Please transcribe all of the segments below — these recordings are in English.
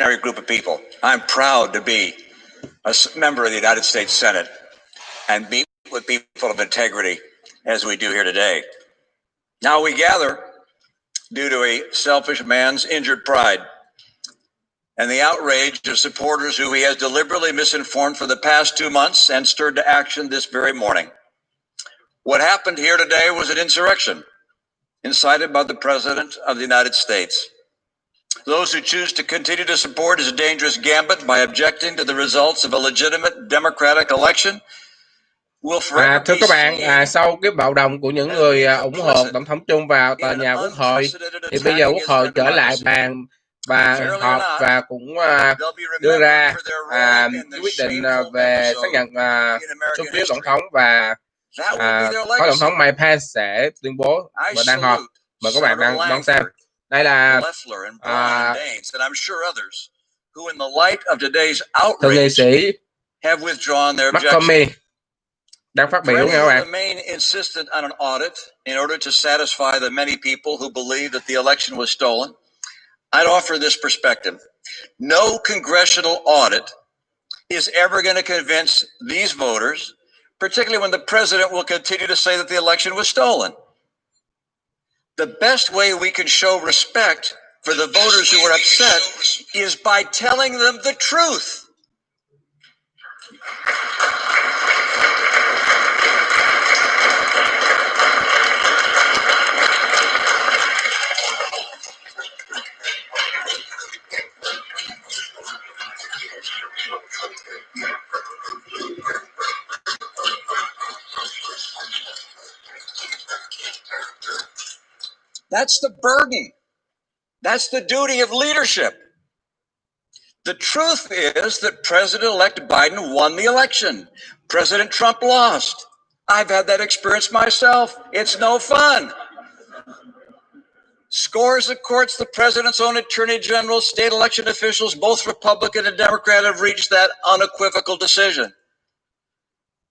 group of people. I'm proud to be a member of the United States Senate and meet with people of integrity as we do here today. Now we gather due to a selfish man's injured pride and the outrage of supporters who he has deliberately misinformed for the past 2 months and stirred to action this very morning. What happened here today was an insurrection incited by the President of the United States. Those who choose to continue to support his dangerous gambit by objecting to the results of a legitimate democratic election will forever Thưa be các bạn, seen sau cái bạo động của những người ủng hộ Tổng thống Trung vào tòa nhà Quốc hội, thì bây giờ Quốc hội trở lại bàn và họp và cũng đưa ra quyết định về xác nhận số phiếu tổng thống, và Phó Tổng thống Mike Pence sẽ tuyên bố và đang họp. Mời các bạn đón xem. Đây là thượng nghị sĩ McCormick đang phát biểu nha các bạn. insisted on an audit in order to satisfy the many people who believe that the election was stolen. I'd offer this perspective. No congressional audit is ever going to convince these voters, particularly when the president will continue to say that the election was stolen. The best way we can show respect for the voters who are upset is by telling them the truth. That's the burden. That's the duty of leadership. The truth is that President-elect Biden won the election. President Trump lost. I've had that experience myself. It's no fun. Scores of courts, the president's own attorney general, state election officials, both Republican and Democrat, have reached that unequivocal decision.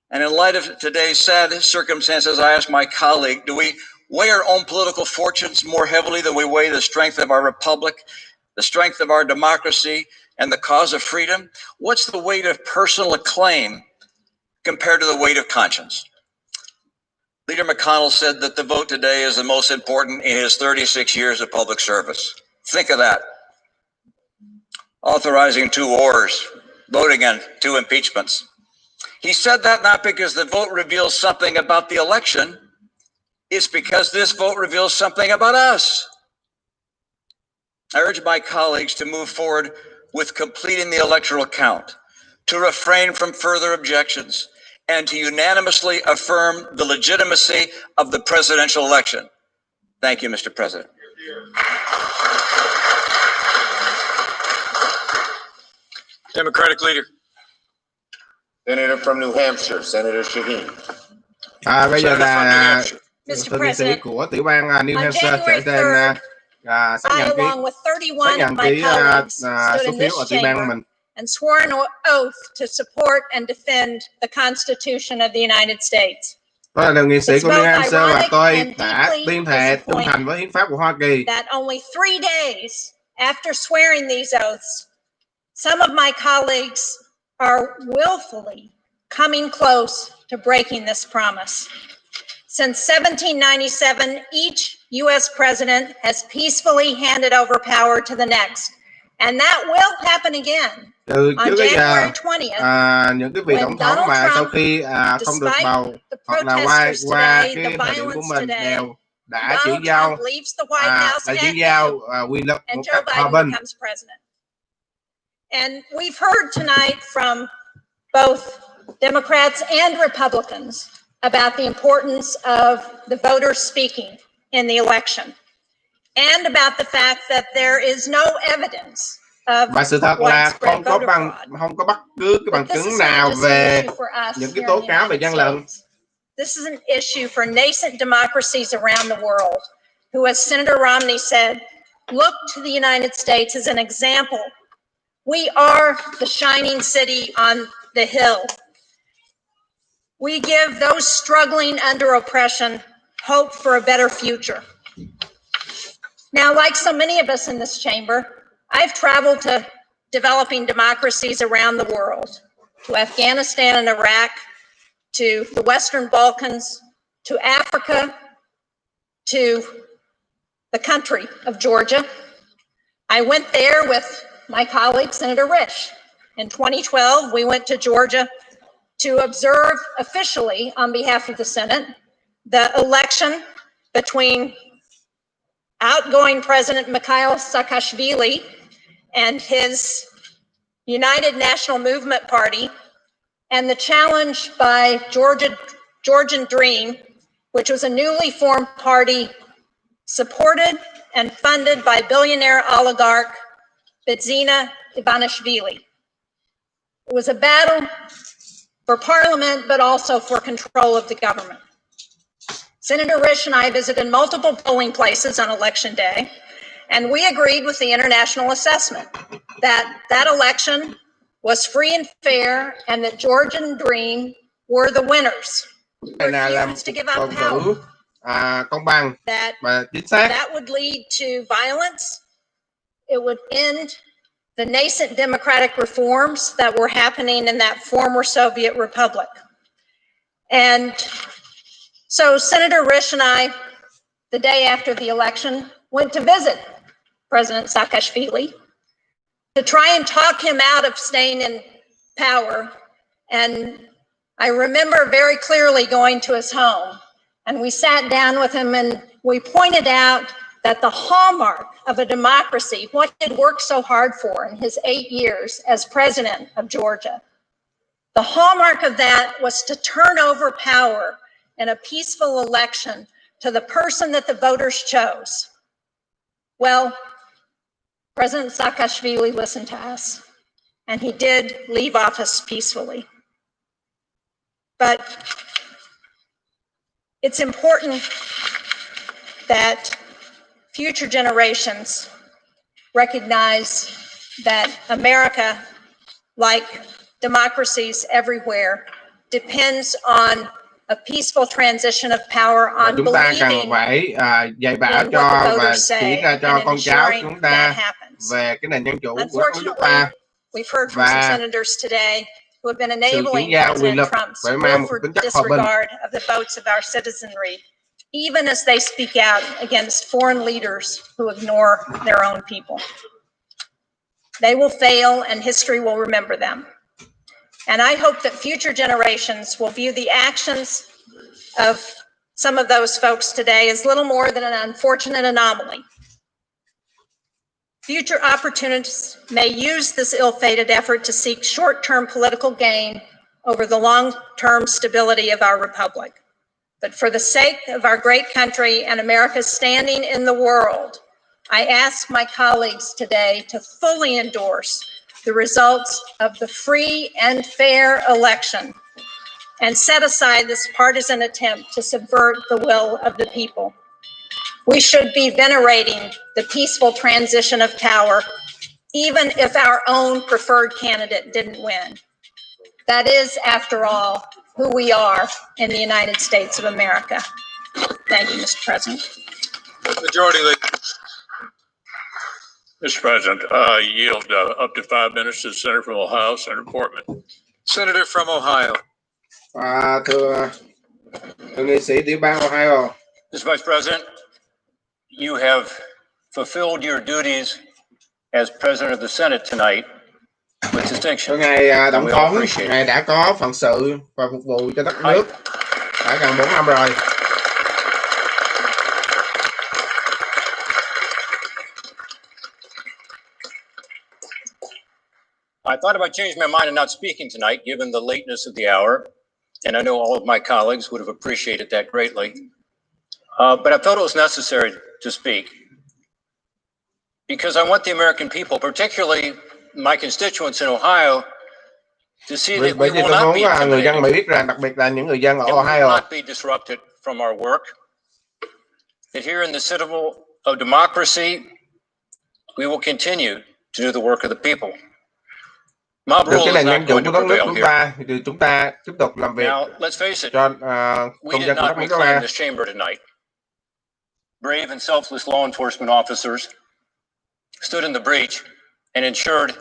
And in light of today's sad circumstances, I asked my colleague, do we weigh our own political fortunes more heavily than we weigh the strength of our republic, the strength of our democracy, and the cause of freedom? What's the weight of personal acclaim compared to the weight of conscience? Leader McConnell said that the vote today is the most important in his 36 years of public service. Think of that. Authorizing 2 wars, voting on 2 impeachments. He said that not because the vote reveals something about the election, it's because this vote reveals something about us. I urge my colleagues to move forward with completing the electoral count, to refrain from further objections, and to unanimously affirm the legitimacy of the presidential election. Thank you, Mr. President. Democratic leader. Senator from New Hampshire, Senator Shaheen. Bây giờ là thượng nghị sĩ của tiểu bang New Hampshire sẽ lên xác nhận ký số phiếu ở tiểu bang của mình. And swore an oath to support and defend the Constitution of the United States. Tôi là thượng nghị sĩ của New Hampshire và tôi đã tuyên thệ trung thành với hiến pháp của Hoa Kỳ. That only 3 days after swearing these oaths, some of my colleagues are willfully coming close to breaking this promise. Since 1797, each U.S. president has peacefully handed over power to the next, and that will happen again. Từ trước tới giờ, những cái vị tổng thống mà sau khi không được bầu hoặc là qua cái thời điểm của mình đều đã chuyển giao quyền lực một cách hòa bình. And we've heard tonight from both Democrats and Republicans about the importance of the voters speaking in the election, and about the fact that there is no evidence. Và sự thật là không có bất cứ cái bằng chứng nào về những cái tố cáo về gian lận. This is an issue for nascent democracies around the world, who, as Senator Romney said, look to the United States as an example. We are the shining city on the hill. We give those struggling under oppression hope for a better future. Now, like so many of us in this chamber, I've traveled to developing democracies around the world, to Afghanistan and Iraq, to the Western Balkans, to Africa, to the country of Georgia. I went there with my colleague, Senator Risch. In 2012, we went to Georgia to observe officially on behalf of the Senate the election between outgoing President Mikhail Saakashvili and his United National Movement Party, and the challenge by Georgian Dream, which was a newly formed party supported and funded by billionaire oligarch Bidzina Ivanishvili. It was a battle for parliament, but also for control of the government. Senator Risch and I visited multiple polling places on election day, and we agreed with the international assessment that that election was free and fair and that Georgian Dream were the winners. Refused to give up power. Công bằng và chính xác. That would lead to violence. It would end the nascent democratic reforms that were happening in that former Soviet republic. And so Senator Risch and I, the day after the election, went to visit President Saakashvili to try and talk him out of staying in power. And I remember very clearly going to his home, and we sat down with him and we pointed out that the hallmark of a democracy, what he had worked so hard for in his 8 years as president of Georgia, the hallmark of that was to turn over power in a peaceful election to the person that the voters chose. Well, President Saakashvili listened to us, and he did leave office peacefully. But it's important that future generations recognize that America, like democracies everywhere, depends on a peaceful transition of power, on chúng ta cần believing phải dạy bảo in what the cho và voters chỉ say ra cho and con cháu ensuring chúng that ta happens. về cái nền dân chủ của nước chúng Unfortunately, ta. we've heard from some senators today who have been Sự chuyển enabling giao quyền President lực Trump's phải mang một willful tính chất hòa bình. disregard of the votes of our citizenry, even as they speak out against foreign leaders who ignore their own people. They will fail, and history will remember them. And I hope that future generations will view the actions of some of those folks today as little more than an unfortunate anomaly. Future opportunists may use this ill-fated effort to seek short-term political gain over the long-term stability of our republic. But for the sake of our great country and America's standing in the world, I ask my colleagues today to fully endorse the results of the free and fair election and set aside this partisan attempt to subvert the will of the people. We should be venerating the peaceful transition of power, even if our own preferred candidate didn't win. That is, after all, who we are in the United States of America. Thank you, Mr. President. Majority Leader. Mr. President, I yield up to 5 minutes to the Senator from Ohio, Senator Portman. Senator from Ohio. Thưa nghị sĩ tiểu bang Ohio. Mr. Vice President, you have fulfilled your duties as President of the Senate tonight with distinction. Ngài tổng thống, ngài đã có phận sự và phục vụ cho đất nước đã gần 4 năm rồi. I thought about changing my mind and not speaking tonight, given the lateness of the hour, and I know all of my colleagues would have appreciated that greatly. But I felt it was necessary to speak because I want the American people, particularly my constituents in Ohio, to see that we will not be intimidated. Người dân Mỹ biết rằng, đặc biệt là những người dân ở Ohio, will not be disrupted from our work. That here in the citadel of democracy, we will continue to do the work of the people. Mob rule is not going to prevail here. Thì chúng ta tiếp tục làm việc Now, let's face it, cho we công did dân của not đất nước reclaim ta. this chamber tonight. Brave and selfless law enforcement officers stood in the breach and ensured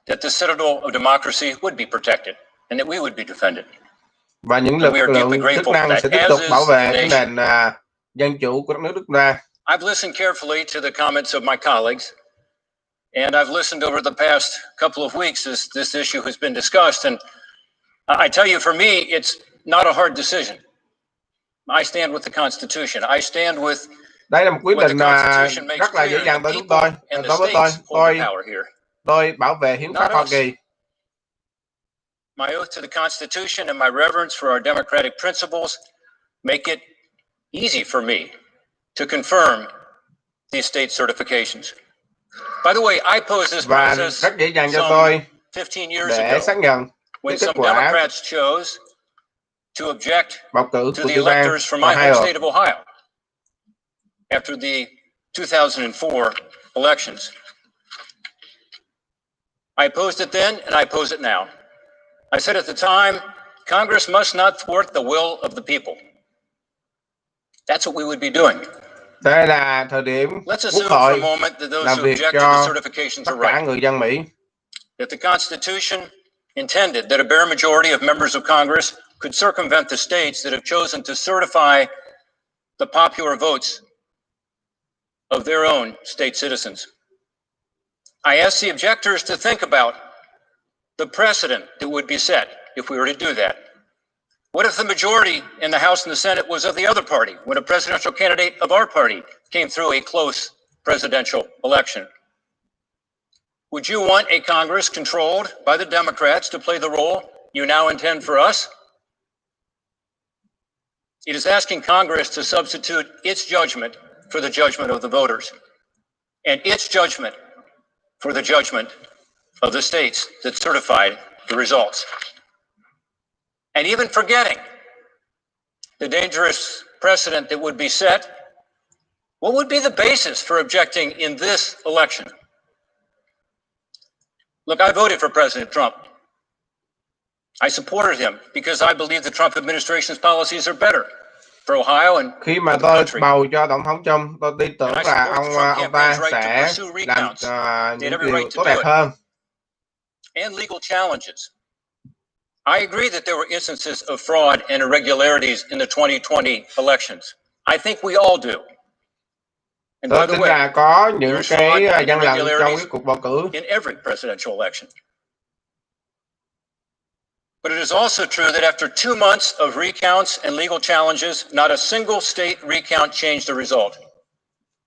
that the citadel of democracy would be protected and that we would be defended. Và những lực lượng chức năng sẽ tiếp tục bảo vệ cái nền dân chủ của đất nước chúng ta. I've listened carefully to the comments of my colleagues, and I've listened over the past couple of weeks as this issue has been discussed. And I tell you, for me, it's not a hard decision. I stand with the Constitution. I stand with Đây là một quyết định rất là dễ dàng đối với tôi. Đối với tôi bảo vệ hiến pháp Hoa Kỳ. My oath to the Constitution and my reverence for our democratic principles make it easy for me to confirm these state certifications. By the way, I posed this process rất dễ dàng cho tôi 15 years để ago xác nhận when some Democrats chose to object bầu cử to the electors from my home state of Ohio after the 2004 elections. I opposed it then and I oppose it now. I said at the time, Congress must not thwart the will of the people. That's what we would be doing. Đây là thời điểm Quốc hội làm việc cho tất cả người dân Mỹ. That the Constitution intended that a bare majority of members of Congress could circumvent the states that have chosen to certify the popular votes of their own state citizens. I asked the objectors to think about the precedent that would be set if we were to do that. What if the majority in the House and the Senate was of the other party when a presidential candidate of our party came through a close presidential election? Would you want a Congress controlled by the Democrats to play the role you now intend for us? It is asking Congress to substitute its judgment for the judgment of the voters, and its judgment for the judgment of the states that certified the results. And even forgetting the dangerous precedent that would be set, what would be the basis for objecting in this election? Look, I voted for President Trump. I supported him because I believe the Trump administration's policies are better for Ohio and khi mà tôi bầu cho tổng thống Trump, tôi tin tưởng là ông ta sẽ làm những điều tốt đẹp hơn. And legal challenges. I agree that there were instances of fraud and irregularities in the 2020 elections. I think we all do. And by the way, có những cái gian lận trong cái cuộc bầu cử. In every presidential election. But it is also true that after 2 months of recounts and legal challenges, not a single state recount changed the result.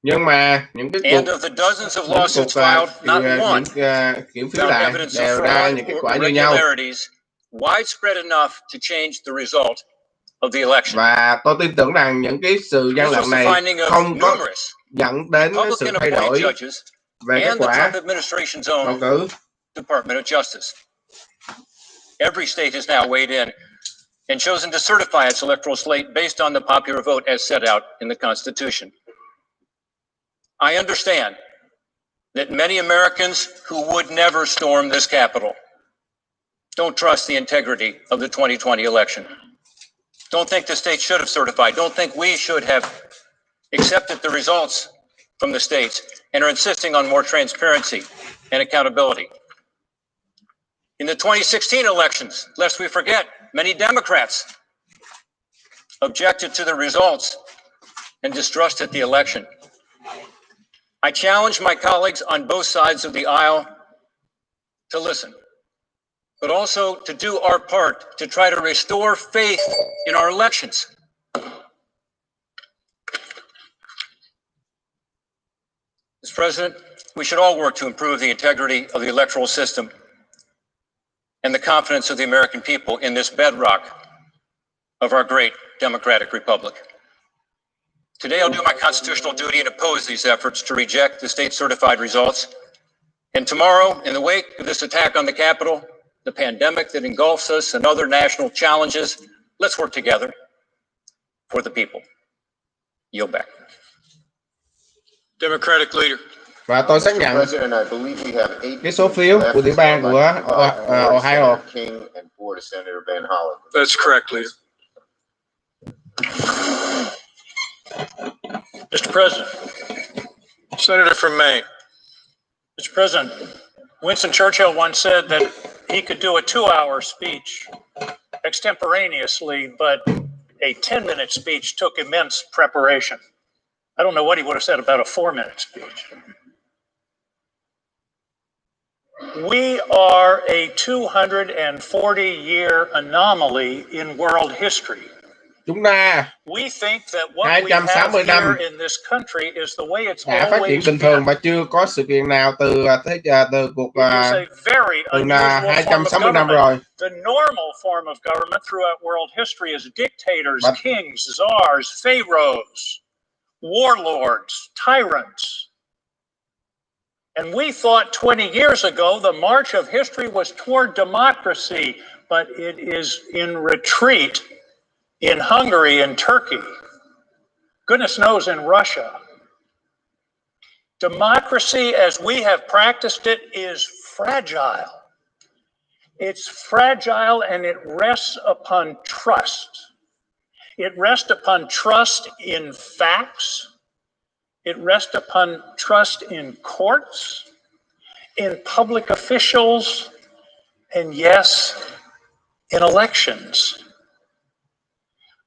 Nhưng mà những cái and of the dozens of lawsuits filed, not one found evidence of fraud or irregularities widespread enough to change the result of the election. Và tôi tin tưởng rằng những cái sự gian lận này không có dẫn đến sự thay đổi về kết quả bầu cử. Department of Justice. Every state has now weighed in and chosen to certify its electoral slate based on the popular vote as set out in the Constitution. I understand that many Americans who would never storm this Capitol don't trust the integrity of the 2020 election. Don't think the state should have certified. Don't think we should have accepted the results from the states and are insisting on more transparency and accountability. In the 2016 elections, lest we forget, many Democrats objected to the results and distrusted the election. I challenge my colleagues on both sides of the aisle to listen, but also to do our part to try to restore faith in our elections. Mr. President, we should all work to improve the integrity of the electoral system and the confidence of the American people in this bedrock of our great democratic republic. Today, I'll do my constitutional duty and oppose these efforts to reject the state-certified results. And tomorrow, in the wake of this attack on the Capitol, the pandemic that engulfs us, and other national challenges, let's work together for the people. Yield back. Democratic leader. Và tôi xác nhận cái số phiếu của tiểu bang của Ohio. That's correct, leader. Mr. President, Senator from Maine. Mr. President, Winston Churchill once said that he could do a 2-hour speech extemporaneously, but a 10-minute speech took immense preparation. I don't know what he would have said about a 4-minute speech. We are a 240-year anomaly in world history. Chúng ta We think that what we have 260 năm here in this country is the way it's đã phát triển always bình thường been. mà chưa có sự kiện nào từ cuộc It is a very từ unusual form of 260 năm rồi. government. The normal form of government throughout world history is dictators, But kings, czars, pharaohs, warlords, tyrants. And we thought 20 years ago the march of history was toward democracy, but it is in retreat in Hungary and Turkey. Goodness knows in Russia. Democracy as we have practiced it is fragile. It's fragile and it rests upon trust. It rests upon trust in facts. It rests upon trust in courts, in public officials, and yes, in elections.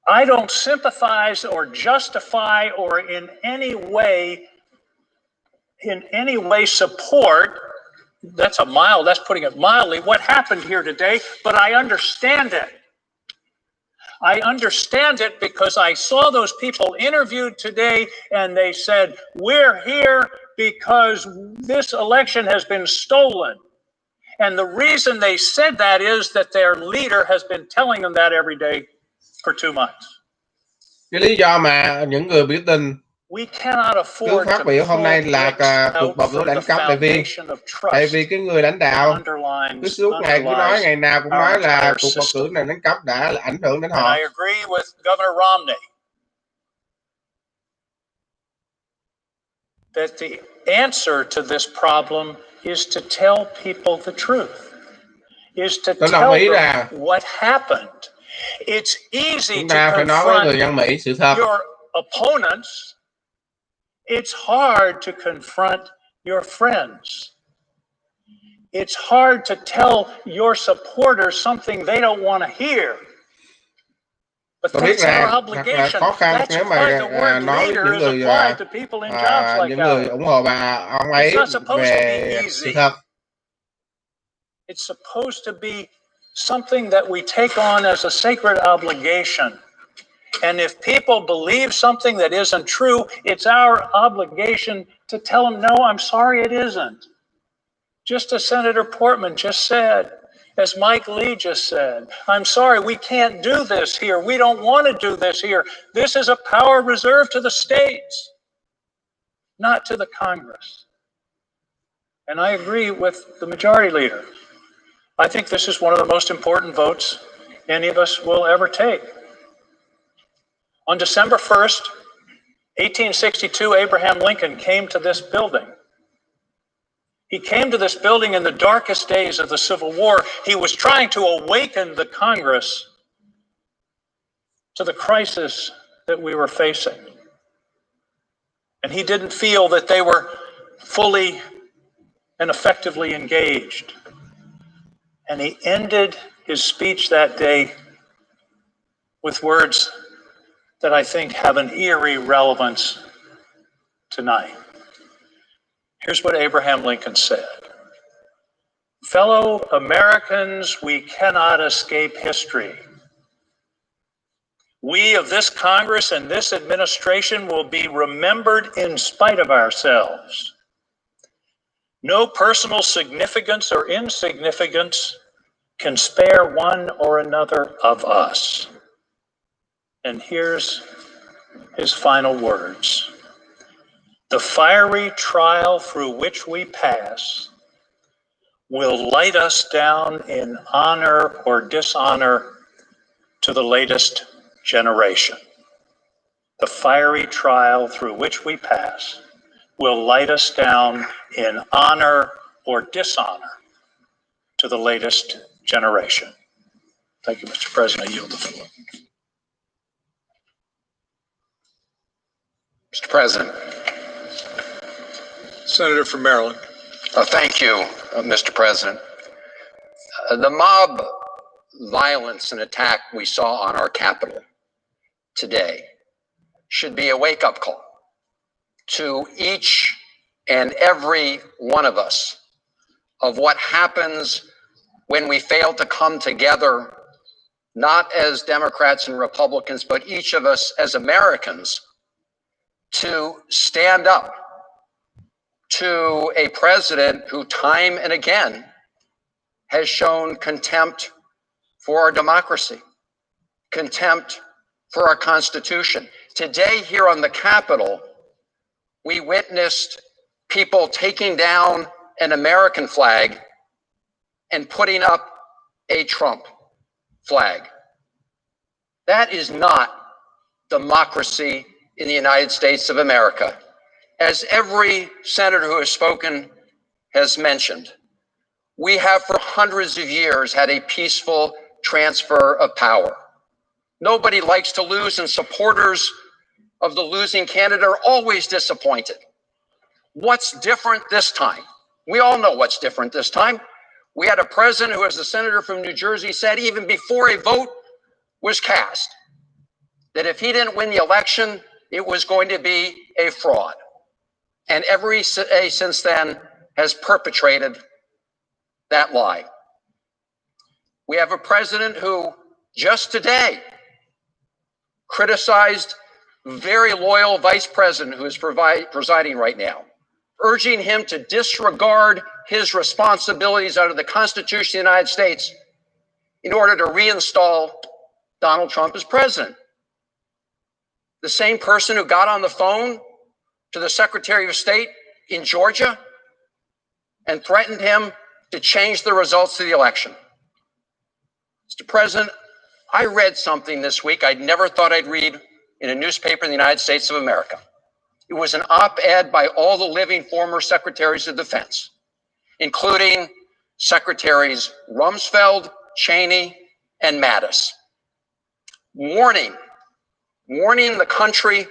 I don't sympathize or justify or in any way support, that's putting it mildly, what happened here today, but I understand it. I understand it because I saw those people interviewed today and they said, we're here because this election has been stolen. And the reason they said that is that their leader has been telling them that every day for 2 months. Cái lý do mà những người biểu tình cứ phát biểu hôm nay là cuộc bầu cử đánh cắp tại vì cái người lãnh đạo cứ suốt ngày cứ nói, ngày nào cũng nói là cuộc bầu cử này đánh cắp đã ảnh hưởng đến họ. I agree with Governor Romney that the answer to this problem is to tell people the truth, is to tell them what happened. It's easy to confront your opponents. It's hard to confront your friends. It's hard to tell your supporters something they don't want to hear. But that's our obligation. That's why the word leader is applied to people in jobs like ours. It's not supposed to be easy. It's supposed to be something that we take on as a sacred obligation. And if people believe something that isn't true, it's our obligation to tell them, no, I'm sorry, it isn't. Just as Senator Portman just said, as Mike Lee just said, I'm sorry, we can't do this here. We don't want to do this here. This is a power reserved to the states, not to the Congress. And I agree with the majority leader. I think this is one of the most important votes any of us will ever take. On December 1st, 1862, Abraham Lincoln came to this building. He came to this building in the darkest days of the Civil War. He was trying to awaken the Congress to the crisis that we were facing. And he didn't feel that they were fully and effectively engaged. And he ended his speech that day with words that I think have an eerie relevance tonight. Here's what Abraham Lincoln said. Fellow Americans, we cannot escape history. We of this Congress and this administration will be remembered in spite of ourselves. No personal significance or insignificance can spare one or another of us. And here's his final words. The fiery trial through which we pass will light us down in honor or dishonor to the latest generation. The fiery trial through which we pass will light us down in honor or dishonor to the latest generation. Thank you, Mr. President. I yield the floor. Mr. President. Senator from Maryland. Thank you, Mr. President. The mob violence and attack we saw on our Capitol today should be a wake-up call to each and every one of us of what happens when we fail to come together, not as Democrats and Republicans, but each of us as Americans, to stand up to a president who time and again has shown contempt for our democracy, contempt for our Constitution. Today here on the Capitol, we witnessed people taking down an American flag and putting up a Trump flag. That is not democracy in the United States of America. As every senator who has spoken has mentioned, we have for hundreds of years had a peaceful transfer of power. Nobody likes to lose, and supporters of the losing candidate are always disappointed. What's different this time? We all know what's different this time. We had a president who, as a senator from New Jersey said, even before a vote was cast, that if he didn't win the election, it was going to be a fraud. And every day since then has perpetrated that lie. We have a president who just today criticized very loyal vice president who is presiding right now, urging him to disregard his responsibilities under the Constitution of the United States in order to reinstall Donald Trump as president. The same person who got on the phone to the Secretary of State in Georgia and threatened him to change the results of the election. Mr. President, I read something this week I'd never thought I'd read in a newspaper in the United States of America. It was an op-ed by all the living former secretaries of defense, including Secretaries Rumsfeld, Cheney, and Mattis, warning the country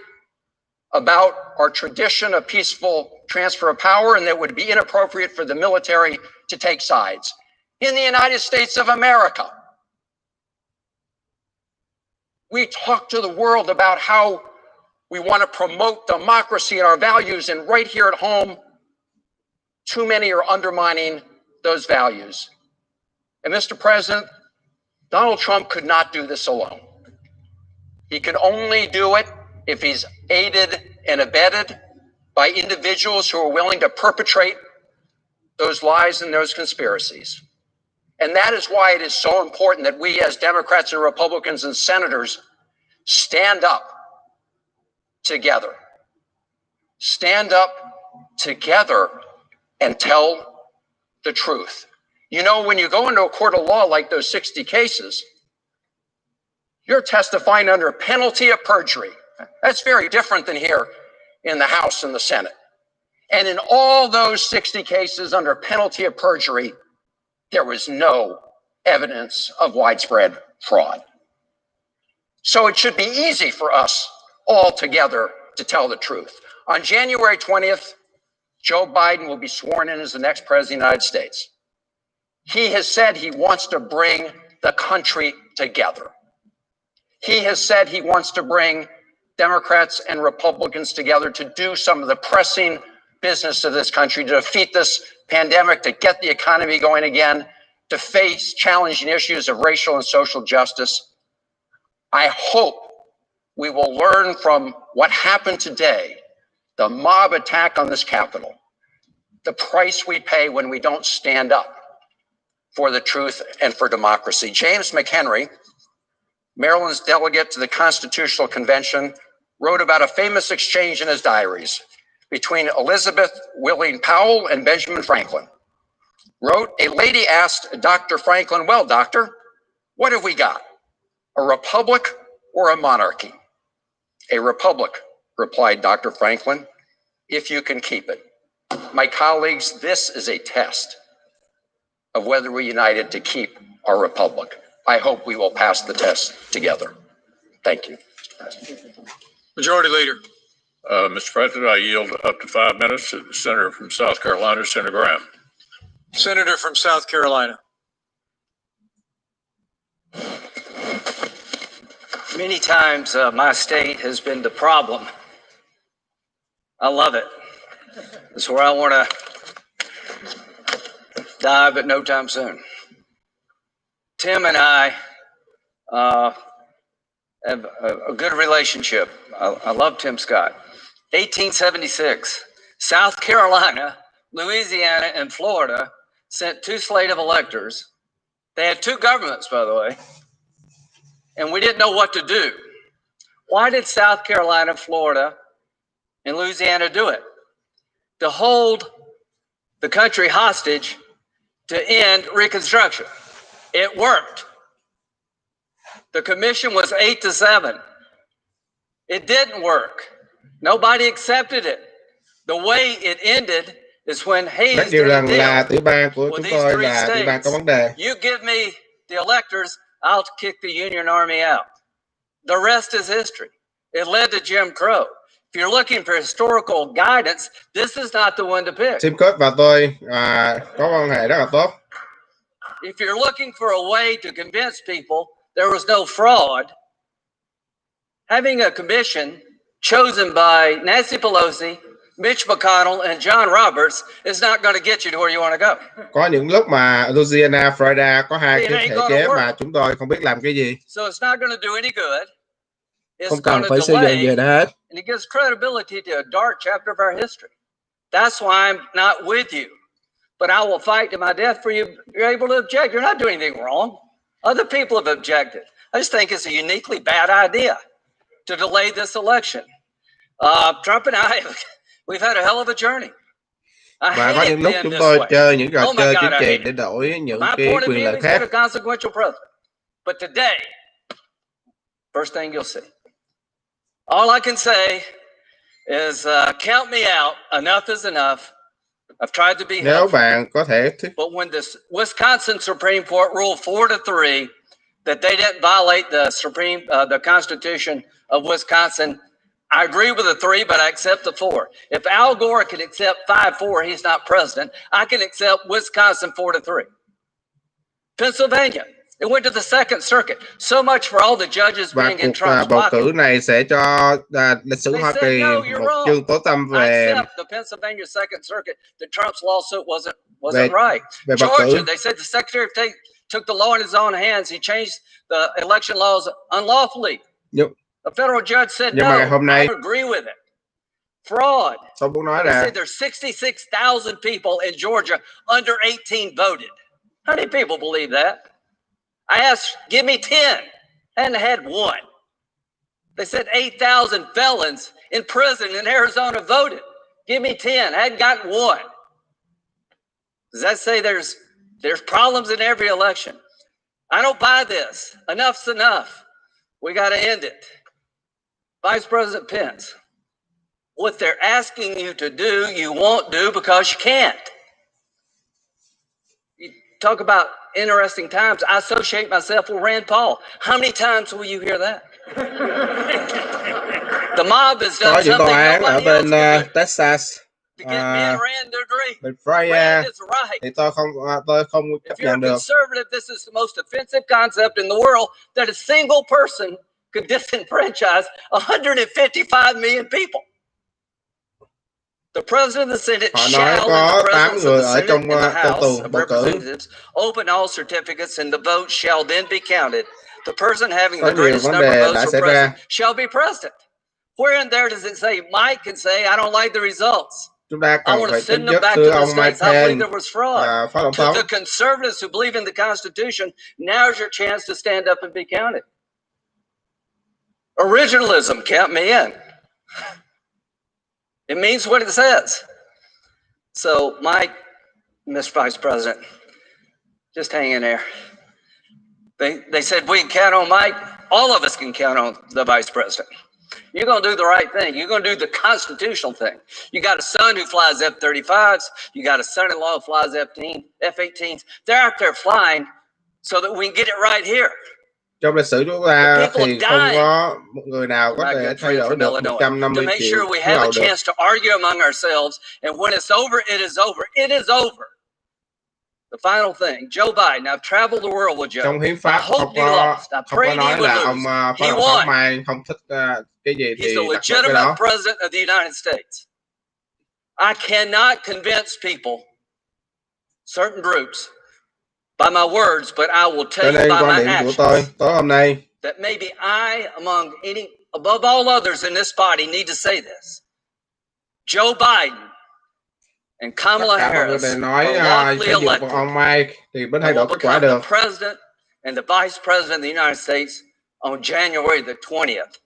about our tradition of peaceful transfer of power and that it would be inappropriate for the military to take sides. In the United States of America, we talk to the world about how we want to promote democracy and our values, and right here at home, too many are undermining those values. And Mr. President, Donald Trump could not do this alone. He could only do it if he's aided and abetted by individuals who are willing to perpetrate those lies and those conspiracies. And that is why it is so important that we as Democrats and Republicans and senators stand up together. Stand up together and tell the truth. You know, when you go into a court of law like those 60 cases, you're testifying under a penalty of perjury. That's very different than here in the House and the Senate. And in all those 60 cases under penalty of perjury, there was no evidence of widespread fraud. So it should be easy for us all together to tell the truth. On January 20th, Joe Biden will be sworn in as the next president of the United States. He has said he wants to bring the country together. He has said he wants to bring Democrats and Republicans together to do some of the pressing business of this country, to defeat this pandemic, to get the economy going again, to face challenging issues of racial and social justice. I hope we will learn from what happened today, the mob attack on this Capitol, the price we pay when we don't stand up for the truth and for democracy. James McHenry, Maryland's delegate to the Constitutional Convention, wrote about a famous exchange in his diaries between Elizabeth Willing Powell and Benjamin Franklin. Wrote, a lady asked Dr. Franklin, well, doctor, what have we got? A republic or a monarchy? A republic, replied Dr. Franklin, if you can keep it. My colleagues, this is a test of whether we're united to keep our republic. I hope we will pass the test together. Thank you, Mr. President. Majority Leader. Mr. President, I yield up to 5 minutes to the Senator from South Carolina, Senator Graham. Senator from South Carolina. Many times my state has been the problem. I love it. It's where I want to die, but no time soon. Tim and I have a good relationship. I love Tim Scott. 1876, South Carolina, Louisiana, and Florida sent 2 slate of electors. They had 2 governments, by the way, and we didn't know what to do. Why did South Carolina, Florida, and Louisiana do it? To hold the country hostage to end Reconstruction. It worked. The commission was 8-7. It didn't work. Nobody accepted it. The way it ended is when Hayes Rất nhiều did a lần là deal tiểu bang của with chúng these tôi 3 là tiểu bang có states. vấn đề. You give me the electors, I'll kick the Union Army out. The rest is history. It led to Jim Crow. If you're looking for historical guidance, this is not the one to pick. Tim Cook và tôi có quan hệ rất là tốt. If you're looking for a way to convince people there was no fraud, having a commission chosen by Nancy Pelosi, Mitch McConnell, and John Roberts is not going to get you to where you want to go. Có những lúc mà Louisiana, Florida có 2 cái thể chế mà chúng tôi không biết làm cái gì. So it's not going to do any good. Không cần phải xây dựng gì hết. And it gives credibility to a dark chapter of our history. That's why I'm not with you. But I will fight to my death for you. You're able to object. You're not doing anything wrong. Other people have objected. I just think it's a uniquely bad idea to delay this election. Trump and I, we've had a hell of a journey. Và có những lúc chúng tôi chơi những trò chơi chính trị để đổi những cái quyền lợi khác. But today, first thing you'll see. All I can say is count me out. Enough is enough. I've tried to be helpful. Nếu bạn có thể thuyết. But when the Wisconsin Supreme Court ruled 4-3 that they didn't violate the Constitution of Wisconsin, I agree with the 3, but I accept the 4. If Al Gore can accept 5-4, he's not president. I can accept Wisconsin 4-3. Pennsylvania, it went to the Second Circuit. So much for all the judges being in Trump's bầu pocket. cử này sẽ cho lịch sử Hoa Kỳ một chương tố tâm về the Pennsylvania Second Circuit that Trump's lawsuit wasn't right. về bầu Georgia, cử. they said the Secretary of State took the law in his own hands. He changed the election laws unlawfully. A federal judge said no. Hôm nay, I agree with it. Fraud. Tôi muốn nói They là said there's 66,000 people in Georgia under 18 voted. How many people believe that? I asked, give me 10, and had 1. They said 8,000 felons in prison in Arizona voted. Give me 10, I hadn't gotten 1. Does that say there's problems in every election? I don't buy this. Enough's enough. We got to end it. Vice President Pence, what they're asking you to do, you won't do because you can't. You talk about interesting times. I associate myself with Rand Paul. How many times will you hear that? The mob has done có những tòa something án ở nobody bên else can do Texas, to get me and Rand to agree. bên Florida Rand is right. thì tôi không chấp If you're a nhận được. conservative, this is the most offensive concept in the world, that a single person could disenfranchise 155 million people. The president of the Senate Họ nói shall, có in the 8 presence of người the ở Senate trong and the trong House tù of bầu cử. Representatives, open all certificates, and the vote shall then be counted. The person having Có the nhiều greatest vấn number of đề votes đã for xảy ra. president shall be president. Where in there does it say Mike can say I don't like the results? Chúng ta I cần want to phải send tính them nhất back to thưa the ông Mike states. I believe Pence there was fraud. và phó tổng To thống. the conservatives who believe in the Constitution, now's your chance to stand up and be counted. Originalism, count me in. It means what it says. So, Mike, Mr. Vice President, just hang in there. They said we can count on Mike. All of us can count on the Vice President. You're going to do the right thing. You're going to do the constitutional thing. You got a son who flies F-35s. You got a son-in-law who flies F-18s. They're out there flying so that we can get it right here. trong lịch sử chúng ta thì không có một người nào có thể thay đổi được 150 make triệu sure we khí have a hậu được. chance to argue among ourselves, and when it's over, it is over. It is over. The final thing, Joe Biden. I've traveled the world with Joe. Trong hiến pháp không có nói là ông phó tổng thống Mai không thích cái gì thì He's a đặt cái legitimate đó. president of the United States. I cannot convince people, certain groups, by my words, but I will tell you by quan my điểm của actions tối hôm nay that maybe I, above all others in this body, need to say this. Joe Biden and Kamala Harris nói are lawfully cái điều của elected ông Mai thì mới thay and đổi will kết quả become được. the president and the vice president of the United States on January the 20th.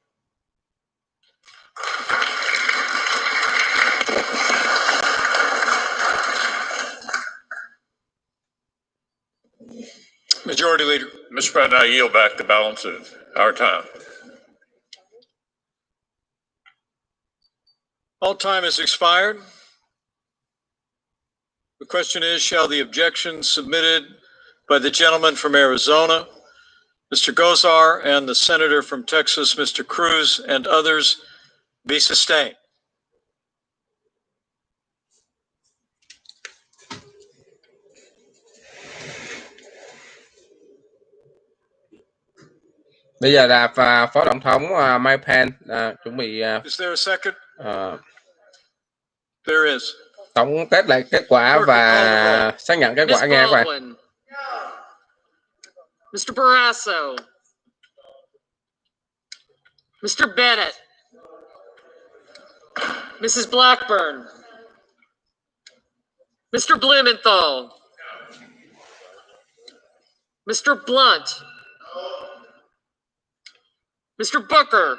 Majority Leader. Mr. President, I yield back the balance of our time. All time has expired. The question is, shall the objections submitted by the gentleman from Arizona, Mr. Gosar, and the senator from Texas, Mr. Cruz, and others be sustained? Bây giờ là phó tổng thống Mike Pence chuẩn bị Is there a second? There is. tổng kết lại kết quả và xác nhận kết quả nghe các bạn. Mr. Barrasso, Mr. Bennett, Mrs. Blackburn, Mr. Blumenthal, Mr. Blunt, Mr. Booker,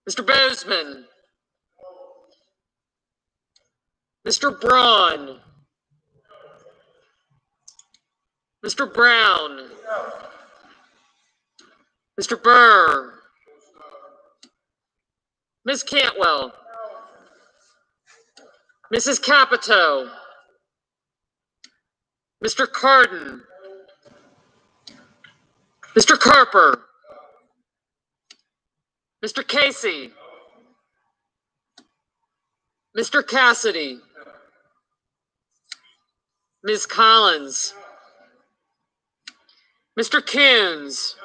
Mr. Bozeman, Mr. Braun, Mr. Brown, Mr. Burr, Ms. Cantwell, Mrs. Capito, Mr. Cardin, Mr. Carper, Mr. Casey, Mr. Cassidy, Ms. Collins, Mr. Coons,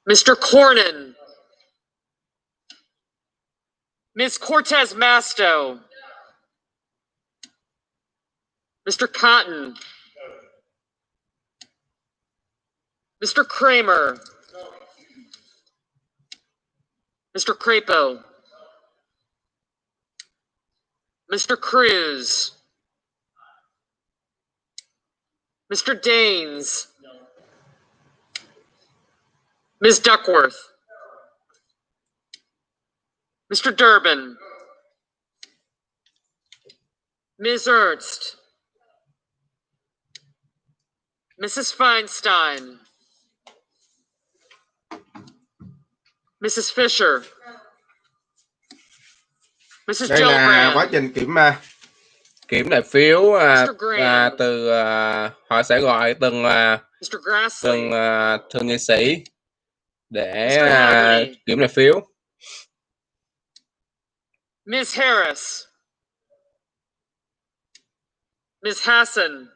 Mr. Cornyn, Ms. Cortez Masto, Mr. Cotton, Mr. Kramer, Mr. Crapo, Mr. Cruz, Mr. Daines, Ms. Duckworth, Mr. Durbin, Ms. Ernst, Mrs. Feinstein, Mrs. Fisher, Mrs. Đây là Gillibrand, quá trình kiểm đại phiếu từ họ sẽ gọi từng Mr. Grassley, thượng nghị sĩ để Mr. Hagerty, kiểm đại phiếu. Ms. Harris, Ms. Hassan,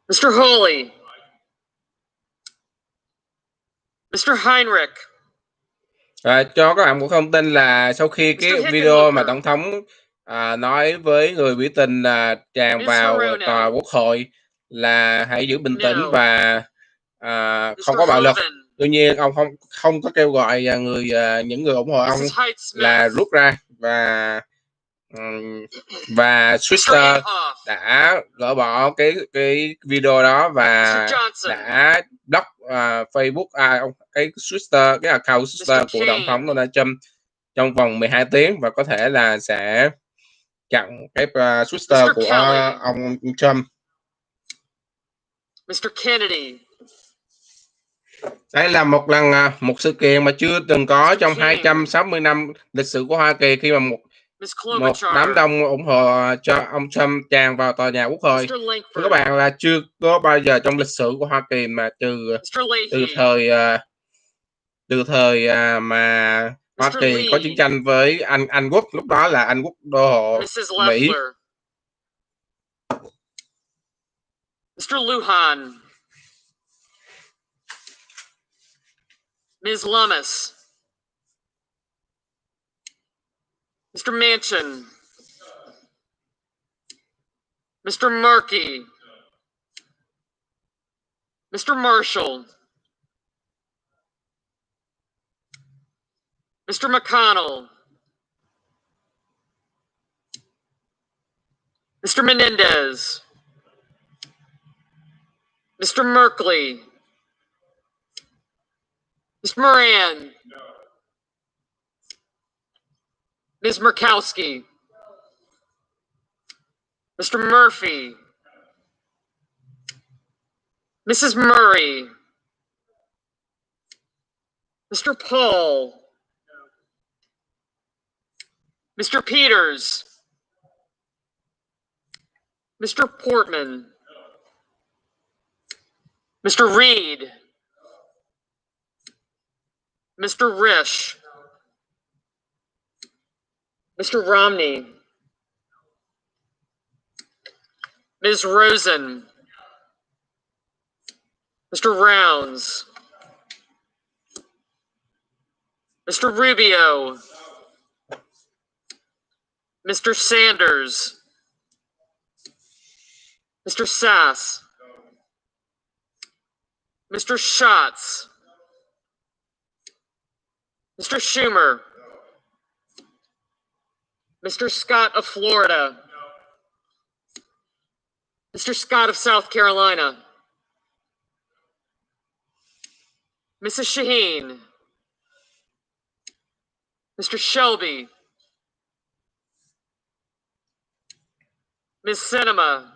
Mr. Holy, Mr. Heinrich. Cho các bạn một thông tin là sau khi cái video mà tổng thống nói với người biểu tình là tràn vào tòa quốc hội là hãy giữ bình tĩnh và không có bạo lực. Tuy nhiên ông không có kêu gọi những người ủng hộ ông là rút ra và Twitter đã gỡ bỏ cái video đó và đã block Facebook cái Twitter, cái account Twitter của tổng thống Donald Trump trong vòng 12 tiếng và có thể là sẽ chặn cái Twitter của ông Trump. Mr. Kennedy. Đây là một sự kiện mà chưa từng có trong 260 năm lịch sử của Hoa Kỳ, khi mà một Ms. một Klobuchar, đám đông ủng hộ cho ông Trump tràn vào tòa nhà Quốc hội. Mr. Thưa Langford, các bạn, là chưa có bao giờ trong lịch sử của Hoa Kỳ mà từ Mr. Leahy, thời mà Hoa Mr. Kỳ có Lee, chiến tranh với Anh Quốc, lúc đó là Anh Quốc đô hộ Mrs. Mỹ. Leffler, Mr. Lujan, Ms. Lummis, Mr. Manchin, Mr. Markey, Mr. Marshall, Mr. McConnell, Mr. Menendez, Mr. Merkley, Ms. Moran, Ms. Murkowski, Mr. Murphy, Mrs. Murray, Mr. Paul, Mr. Peters, Mr. Portman, Mr. Reed, Mr. Risch, Mr. Romney, Ms. Rosen, Mr. Rounds, Mr. Rubio, Mr. Sanders, Mr. Sass, Mr. Schatz, Mr. Schumer, Mr. Scott of Florida, Mr. Scott of South Carolina, Mrs. Shaheen, Mr. Shelby, Ms. Sinema,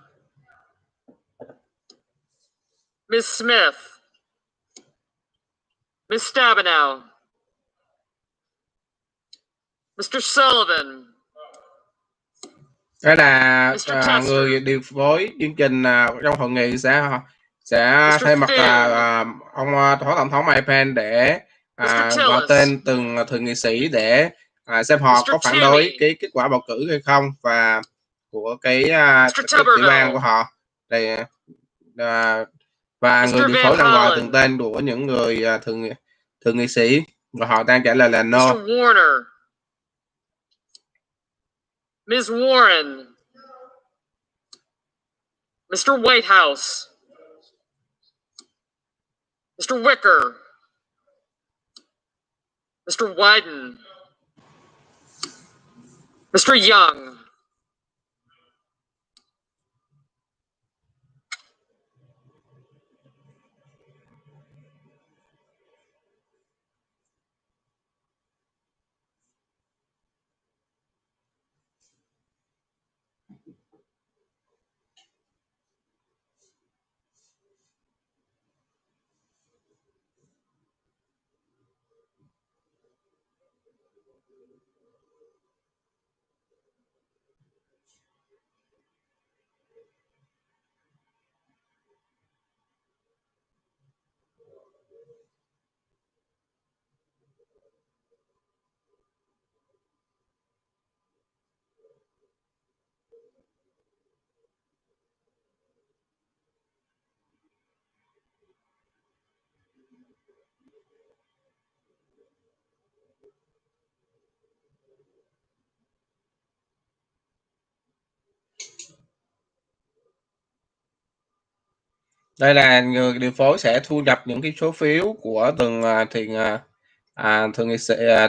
Ms. Smith, Ms. Stabenow, Mr. Sullivan, Đó là Mr. Tester, người điều phối chương trình trong hội nghị sẽ Mr. thay mặt Finn, ông phó tổng thống Mike Pence để Mr. gọi Tillis, tên từng thượng nghị sĩ để xem họ Mr. có phản đối Toomey, cái kết quả bầu cử hay không, và của cái Mr. tiểu bang Tuberville, của họ. Để, và người Mr. điều Van phối đang gọi từng Hollen, tên của những người thượng nghị sĩ, và họ đang trả lời là no. Mr. Warner, Ms. Warren, Mr. Whitehouse, Mr. Wicker, Mr. Wyden, Mr. Young, Đây là người điều phối sẽ thu nhập những cái số phiếu của từng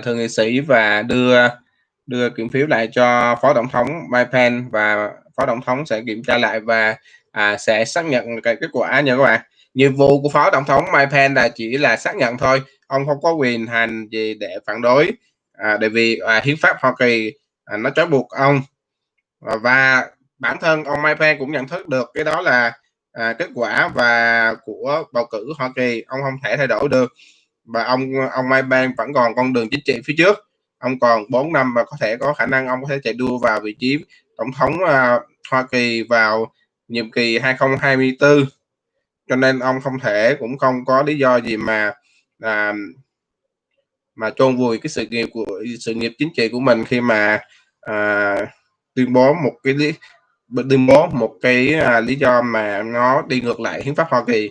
thượng nghị sĩ và đưa kiểm phiếu lại cho phó tổng thống Mike Pence, và phó tổng thống sẽ kiểm tra lại và sẽ xác nhận cái kết quả nha các bạn. Nhiệm vụ của phó tổng thống Mike Pence là chỉ là xác nhận thôi, ông không có quyền hành gì để phản đối, bởi vì hiến pháp Hoa Kỳ nó trói buộc ông, và bản thân ông Mike Pence cũng nhận thức được cái đó là kết quả và của bầu cử Hoa Kỳ, ông không thể thay đổi được, và ông Mike Pence vẫn còn con đường chính trị phía trước. ông còn 4 năm và có thể có khả năng ông có thể chạy đua vào vị trí tổng thống Hoa Kỳ vào nhiệm kỳ 2024, cho nên ông cũng không có lý do gì mà chôn vùi cái sự nghiệp chính trị của mình khi mà tuyên bố một cái lý do mà nó đi ngược lại hiến pháp Hoa Kỳ.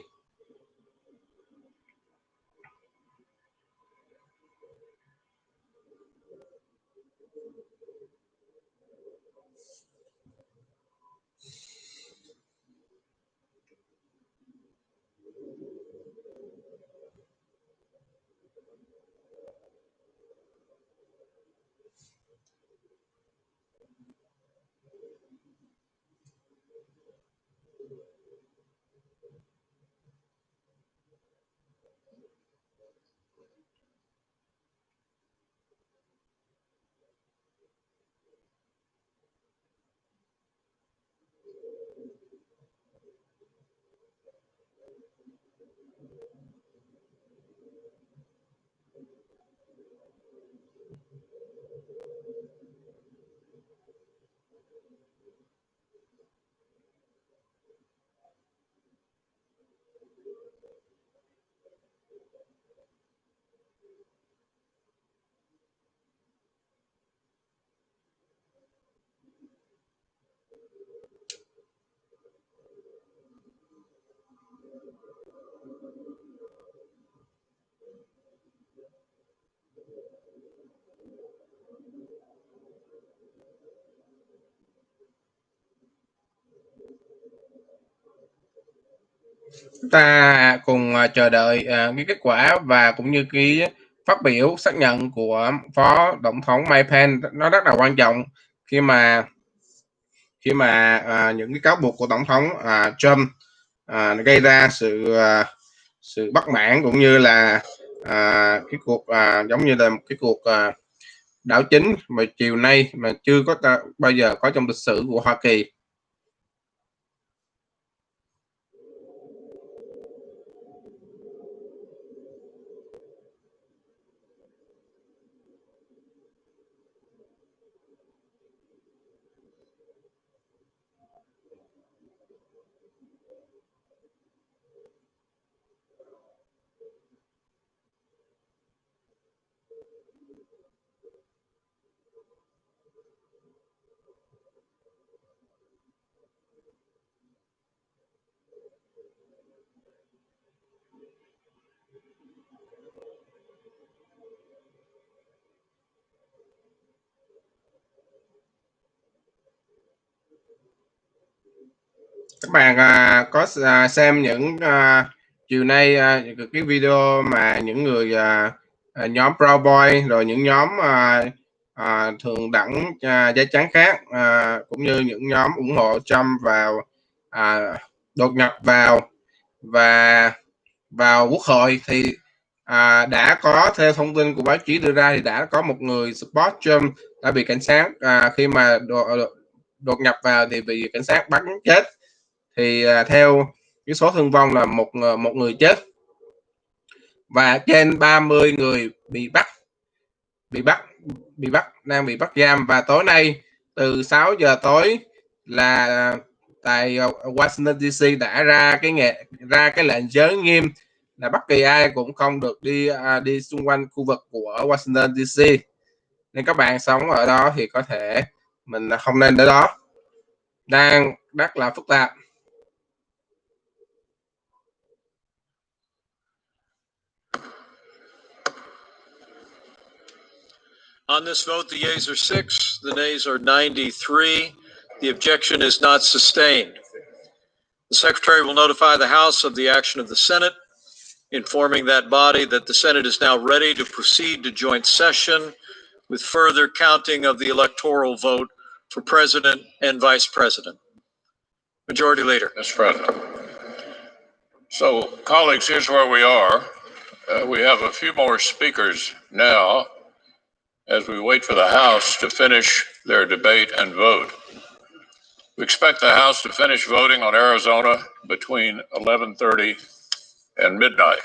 Chúng ta cùng chờ đợi cái kết quả và cũng như cái phát biểu xác nhận của Phó Tổng thống Mike Pence. Nó rất là quan trọng khi mà những cái cáo buộc của Tổng thống Trump gây ra sự bất mãn, cũng như là cái cuộc giống như là một cái cuộc đảo chính mà chiều nay mà chưa có bao giờ có trong lịch sử của Hoa Kỳ. Các bạn có xem những chiều nay cái video mà những người nhóm Proud Boy rồi những nhóm thượng đẳng da trắng khác cũng như những nhóm ủng hộ Trump đột nhập vào Quốc hội, thì đã có, theo thông tin của báo chí đưa ra, thì đã có một người support Trump đã bị cảnh sát khi mà đột nhập vào thì bị cảnh sát bắn chết. Thì theo cái số thương vong là một người chết và trên 30 người bị đang bị bắt giam. Và tối nay từ 6 giờ tối là tại Washington DC đã ra cái lệnh giới nghiêm là bất kỳ ai cũng không được đi xung quanh khu vực của Washington DC, nên các bạn sống ở đó thì có thể mình không nên đến đó, đang rất là phức tạp. On this vote, the yeas are 6, the nays are 93. The objection is not sustained. The Secretary will notify the House of the action of the Senate, informing that body that the Senate is now ready to proceed to joint session with further counting of the electoral vote for President and Vice President. Majority Leader. Mr. President. So, colleagues, here's where we are. We have a few more speakers now as we wait for the House to finish their debate and vote. We expect the House to finish voting on Arizona between 11:30 and midnight.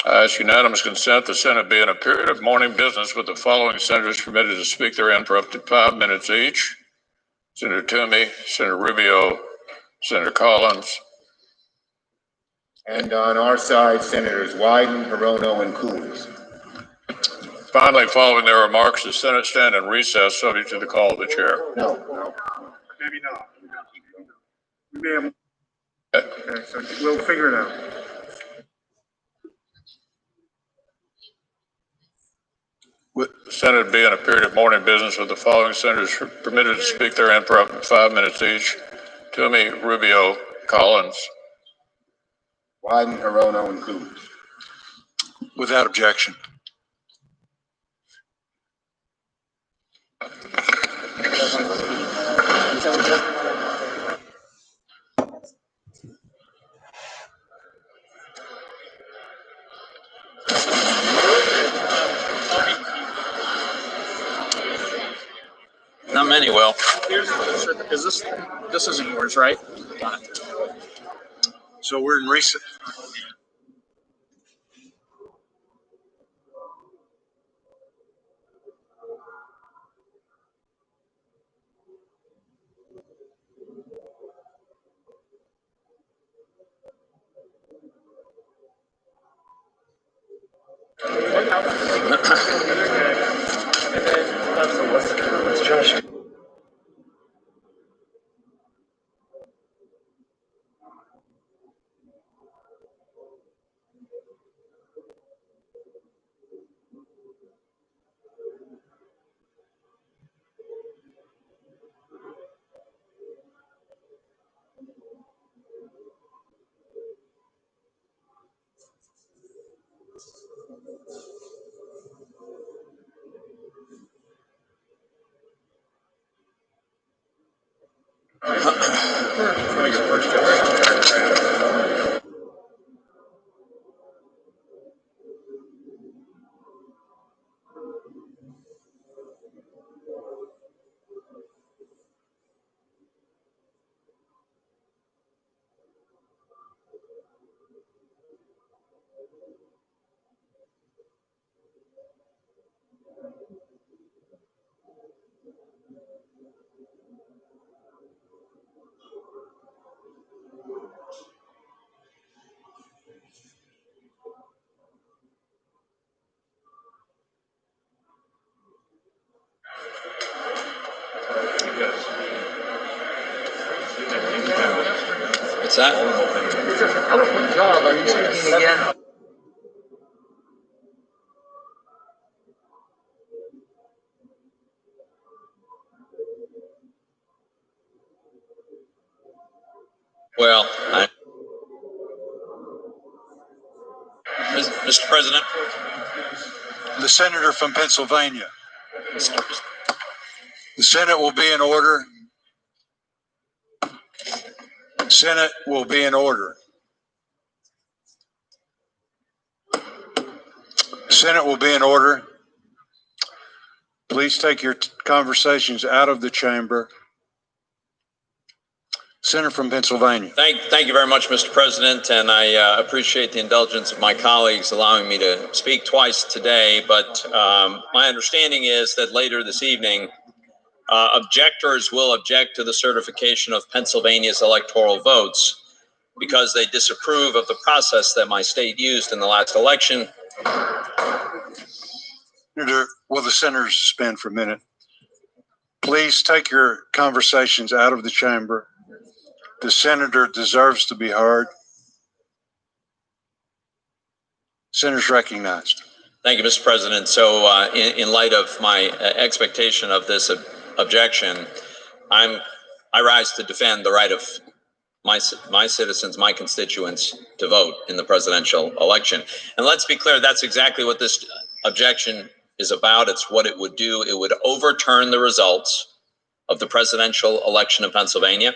I ask unanimous consent the Senate be in a period of morning business with the following senators permitted to speak therein for up to 5 minutes each: Senator Toomey, Senator Rubio, Senator Collins. And on our side, Senators Wyden, Hirono, and Coons. Finally, following their remarks, the Senate stand in recess subject to the call of the chair. No. Maybe not. We may have. Okay, so we'll figure it out. The Senate be in a period of morning business with the following senators permitted to speak therein for up to 5 minutes each: Toomey, Rubio, Collins. Wyden, Hirono, and Coons. Without objection. Not many will. This isn't yours, right? So we're in recess. What's that? Good job. Are you speaking again? Well, Mr. President, the senator from Pennsylvania. The Senate will be in order. Senate will be in order. Senate will be in order. Please take your conversations out of the chamber. Senator from Pennsylvania. Thank you very much, Mr. President, and I appreciate the indulgence of my colleagues allowing me to speak twice today, but my understanding is that later this evening, objectors will object to the certification of Pennsylvania's electoral votes because they disapprove of the process that my state used in the last election. Senator, will the senators suspend for a minute? Please take your conversations out of the chamber. The senator deserves to be heard. Senator's recognized. Thank you, Mr. President. So in light of my expectation of this objection, I rise to defend the right of my citizens, my constituents, to vote in the presidential election. And let's be clear, that's exactly what this objection is about. It's what it would do. It would overturn the results of the presidential election in Pennsylvania,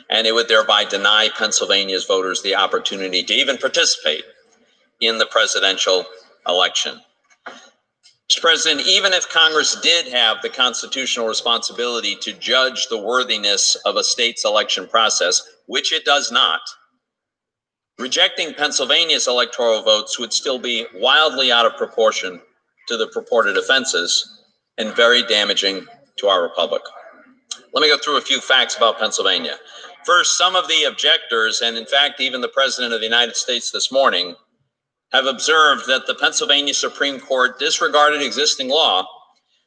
and it would thereby deny Pennsylvania's voters the opportunity to even participate in the presidential election. Mr. President, even if Congress did have the constitutional responsibility to judge the worthiness of a state's election process, which it does not, Rejecting Pennsylvania's electoral votes would still be wildly out of proportion to the purported offenses and very damaging to our republic. Let me go through a few facts about Pennsylvania. First, some of the objectors, and in fact, even the President of the United States this morning, have observed that the Pennsylvania Supreme Court disregarded existing law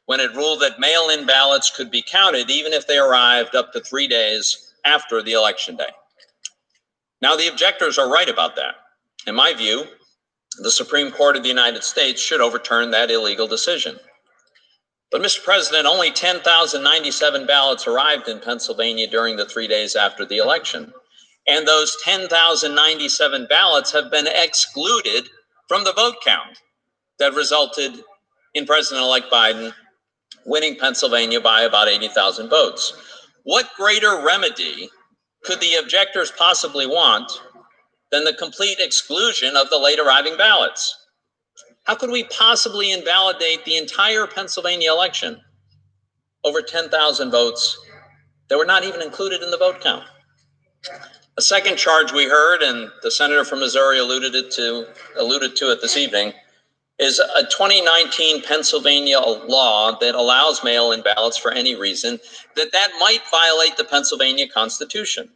when it ruled that mail-in ballots could be counted even if they arrived up to 3 days after the election day. Now, the objectors are right about that. In my view, the Supreme Court of the United States should overturn that illegal decision. But, Mr. President, only 10,097 ballots arrived in Pennsylvania during the 3 days after the election. And those 10,097 ballots have been excluded from the vote count that resulted in President-elect Biden winning Pennsylvania by about 80,000 votes. What greater remedy could the objectors possibly want than the complete exclusion of the late arriving ballots? How could we possibly invalidate the entire Pennsylvania election over 10,000 votes that were not even included in the vote count? A second charge we heard, and the senator from Missouri alluded to it this evening, is a 2019 Pennsylvania law that allows mail-in ballots for any reason, that might violate the Pennsylvania Constitution.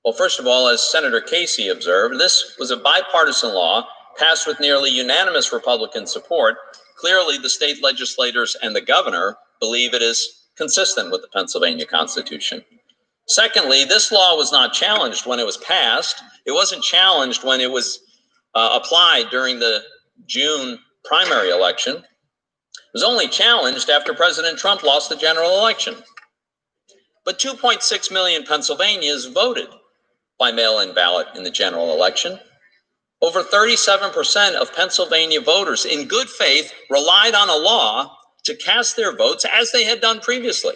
Well, first of all, as Senator Casey observed, this was a bipartisan law passed with nearly unanimous Republican support. Clearly, the state legislators and the governor believe it is consistent with the Pennsylvania Constitution. Secondly, this law was not challenged when it was passed. It wasn't challenged when it was applied during the June primary election. It was only challenged after President Trump lost the general election. But 2.6 million Pennsylvanians voted by mail-in ballot in the general election. Over 37% of Pennsylvania voters in good faith relied on a law to cast their votes as they had done previously.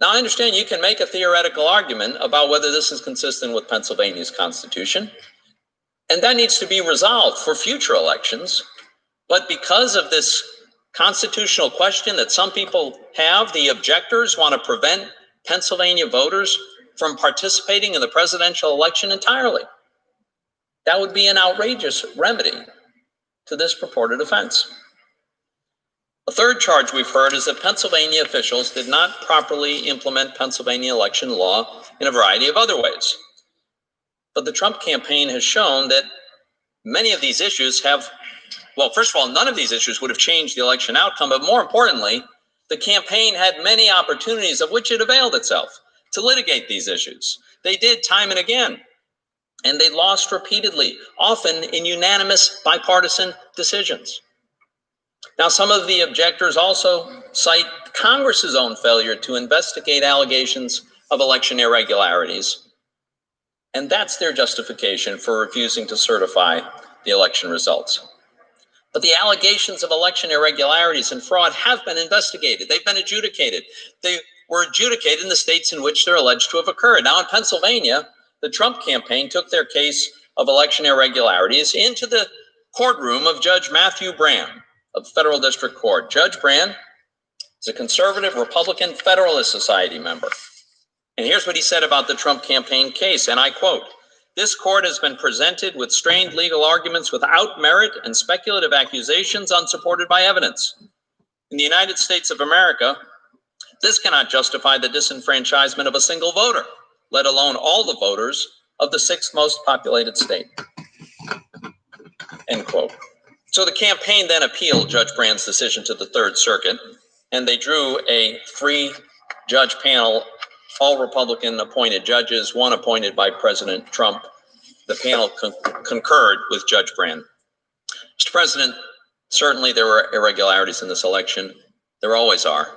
Now, I understand you can make a theoretical argument about whether this is consistent with Pennsylvania's Constitution, and that needs to be resolved for future elections. But because of this constitutional question that some people have, the objectors want to prevent Pennsylvania voters from participating in the presidential election entirely. That would be an outrageous remedy to this purported offense. A third charge we've heard is that Pennsylvania officials did not properly implement Pennsylvania election law in a variety of other ways. But the Trump campaign has shown that many of these issues have, well, first of all, none of these issues would have changed the election outcome, but more importantly, the campaign had many opportunities of which it availed itself to litigate these issues. They did time and again, and they lost repeatedly, often in unanimous bipartisan decisions. Now, some of the objectors also cite Congress's own failure to investigate allegations of election irregularities, and that's their justification for refusing to certify the election results. But the allegations of election irregularities and fraud have been investigated. They've been adjudicated. They were adjudicated in the states in which they're alleged to have occurred. Now, in Pennsylvania, the Trump campaign took their case of election irregularities into the courtroom of Judge Matthew Brand of the Federal District Court. Judge Brand is a conservative Republican Federalist Society member. And here's what he said about the Trump campaign case, and I quote, "This court has been presented with strained legal arguments without merit and speculative accusations unsupported by evidence. In the United States of America, this cannot justify the disenfranchisement of a single voter, let alone all the voters of the sixth most populated state." End quote. So the campaign then appealed Judge Brand's decision to the Third Circuit, and they drew a three-judge panel, all Republican appointed judges, one appointed by President Trump. The panel concurred with Judge Brand. Mr. President, certainly there were irregularities in this election. There always are.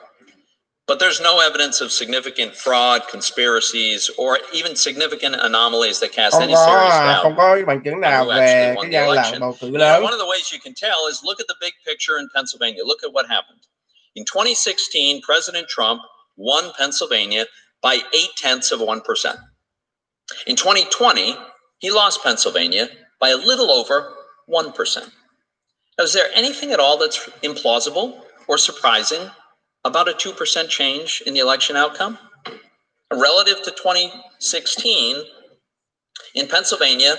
But there's no evidence of significant fraud, conspiracies, or even significant anomalies that cast any serious doubt không có bằng chứng nào về cái gian lận bầu cử lớn. One of the ways you can tell is look at the big picture in Pennsylvania. Look at what happened. In 2016, President Trump won Pennsylvania by 0.8%. In 2020, he lost Pennsylvania by a little over 1%. Now, is there anything at all that's implausible or surprising about a 2% change in the election outcome? Relative to 2016, In Pennsylvania,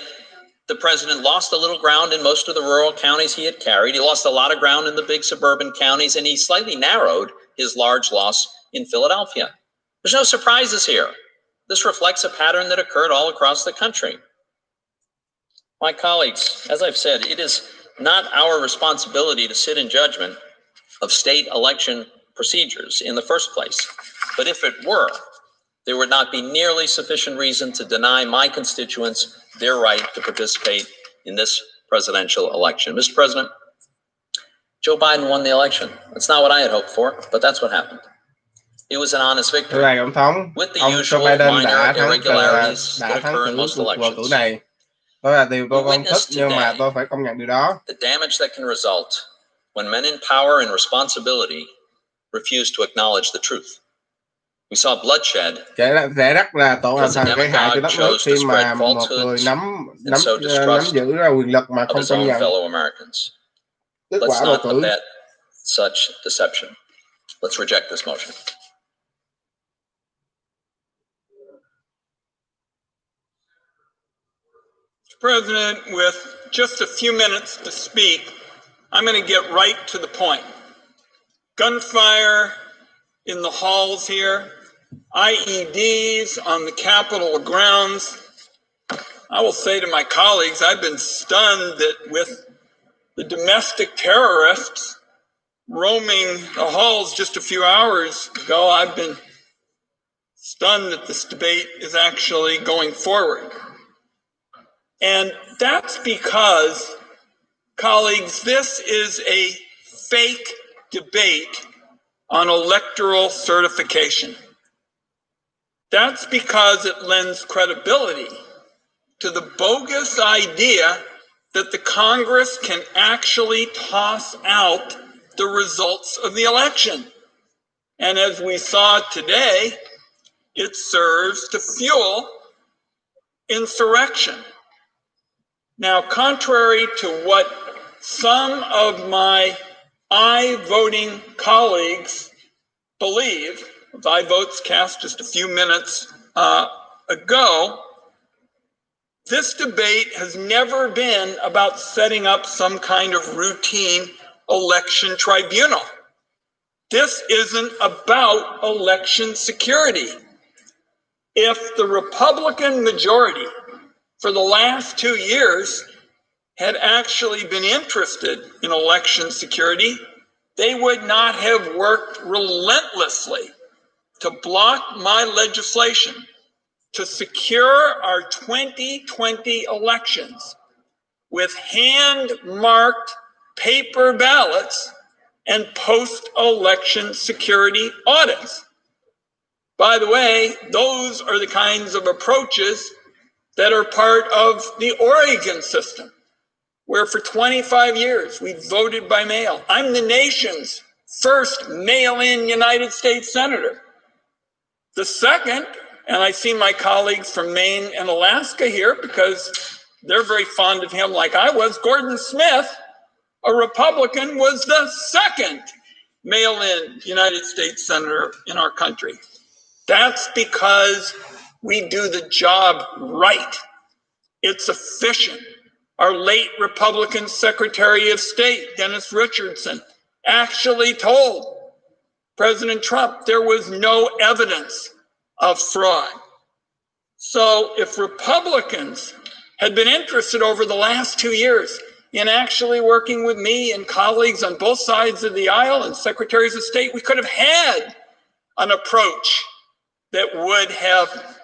the president lost a little ground in most of the rural counties he had carried. He lost a lot of ground in the big suburban counties, and he slightly narrowed his large loss in Philadelphia. There's no surprises here. This reflects a pattern that occurred all across the country. My colleagues, as I've said, it is not our responsibility to sit in judgment of state election procedures in the first place. But if it were, there would not be nearly sufficient reason to deny my constituents their right to participate in this presidential election. Mr. President, Joe Biden won the election. That's not what I had hoped for, but that's what happened. It was an honest Thưa victory ngài tổng thống, with the ông Joe usual Biden minor đã thắng irregularities đã that thắng occur in cử most cuộc bầu cử elections. này. Đó là điều tôi We không thích, witnessed nhưng mà today tôi phải công nhận điều đó. the damage that can result when men in power and responsibility refuse to acknowledge the truth. We saw bloodshed Sẽ rất là because the thành gây hại cho demagogue đất nước chose to khi mà spread một người falsehoods nắm and so distrust giữ ra quyền lực mà of không his công own nhận fellow Americans. kết Let's quả bầu not cử. abet such deception. Let's reject this motion. Mr. President, with just a few minutes to speak, I'm going to get right to the point. Gunfire in the halls here, IEDs on the Capitol grounds. I will say to my colleagues, I've been stunned that with the domestic terrorists roaming the halls just a few hours ago, I've been stunned that this debate is actually going forward. And that's because, colleagues, this is a fake debate on electoral certification. That's because it lends credibility to the bogus idea that the Congress can actually toss out the results of the election. And as we saw today, it serves to fuel insurrection. Now, contrary to what some of my I-voting colleagues believe, with I-votes cast just a few minutes ago, this debate has never been about setting up some kind of routine election tribunal. This isn't about election security. If the Republican majority for the last 2 years had actually been interested in election security, they would not have worked relentlessly to block my legislation to secure our 2020 elections with hand-marked paper ballots and post-election security audits. By the way, those are the kinds of approaches that are part of the Oregon system, where for 25 years we voted by mail. I'm the nation's first mail-in United States Senator. The second, and I see my colleagues from Maine and Alaska here because they're very fond of him like I was, Gordon Smith, a Republican, was the second mail-in United States Senator in our country. That's because we do the job right. It's efficient. Our late Republican Secretary of State, Dennis Richardson, actually told President Trump there was no evidence of fraud. So if Republicans had been interested over the last 2 years in actually working with me and colleagues on both sides of the aisle and secretaries of state, we could have had an approach that would have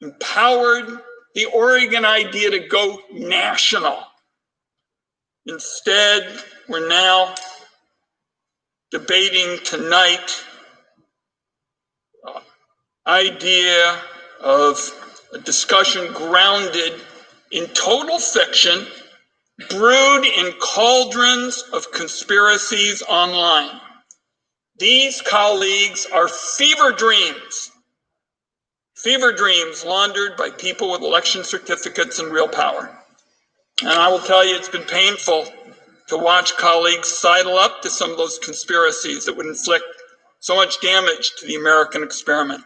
empowered the Oregon idea to go national. Instead, we're now debating tonight idea of a discussion grounded in total fiction, brewed in cauldrons of conspiracies online. These colleagues are fever dreams laundered by people with election certificates and real power. And I will tell you, it's been painful to watch colleagues sidle up to some of those conspiracies that would inflict so much damage to the American experiment.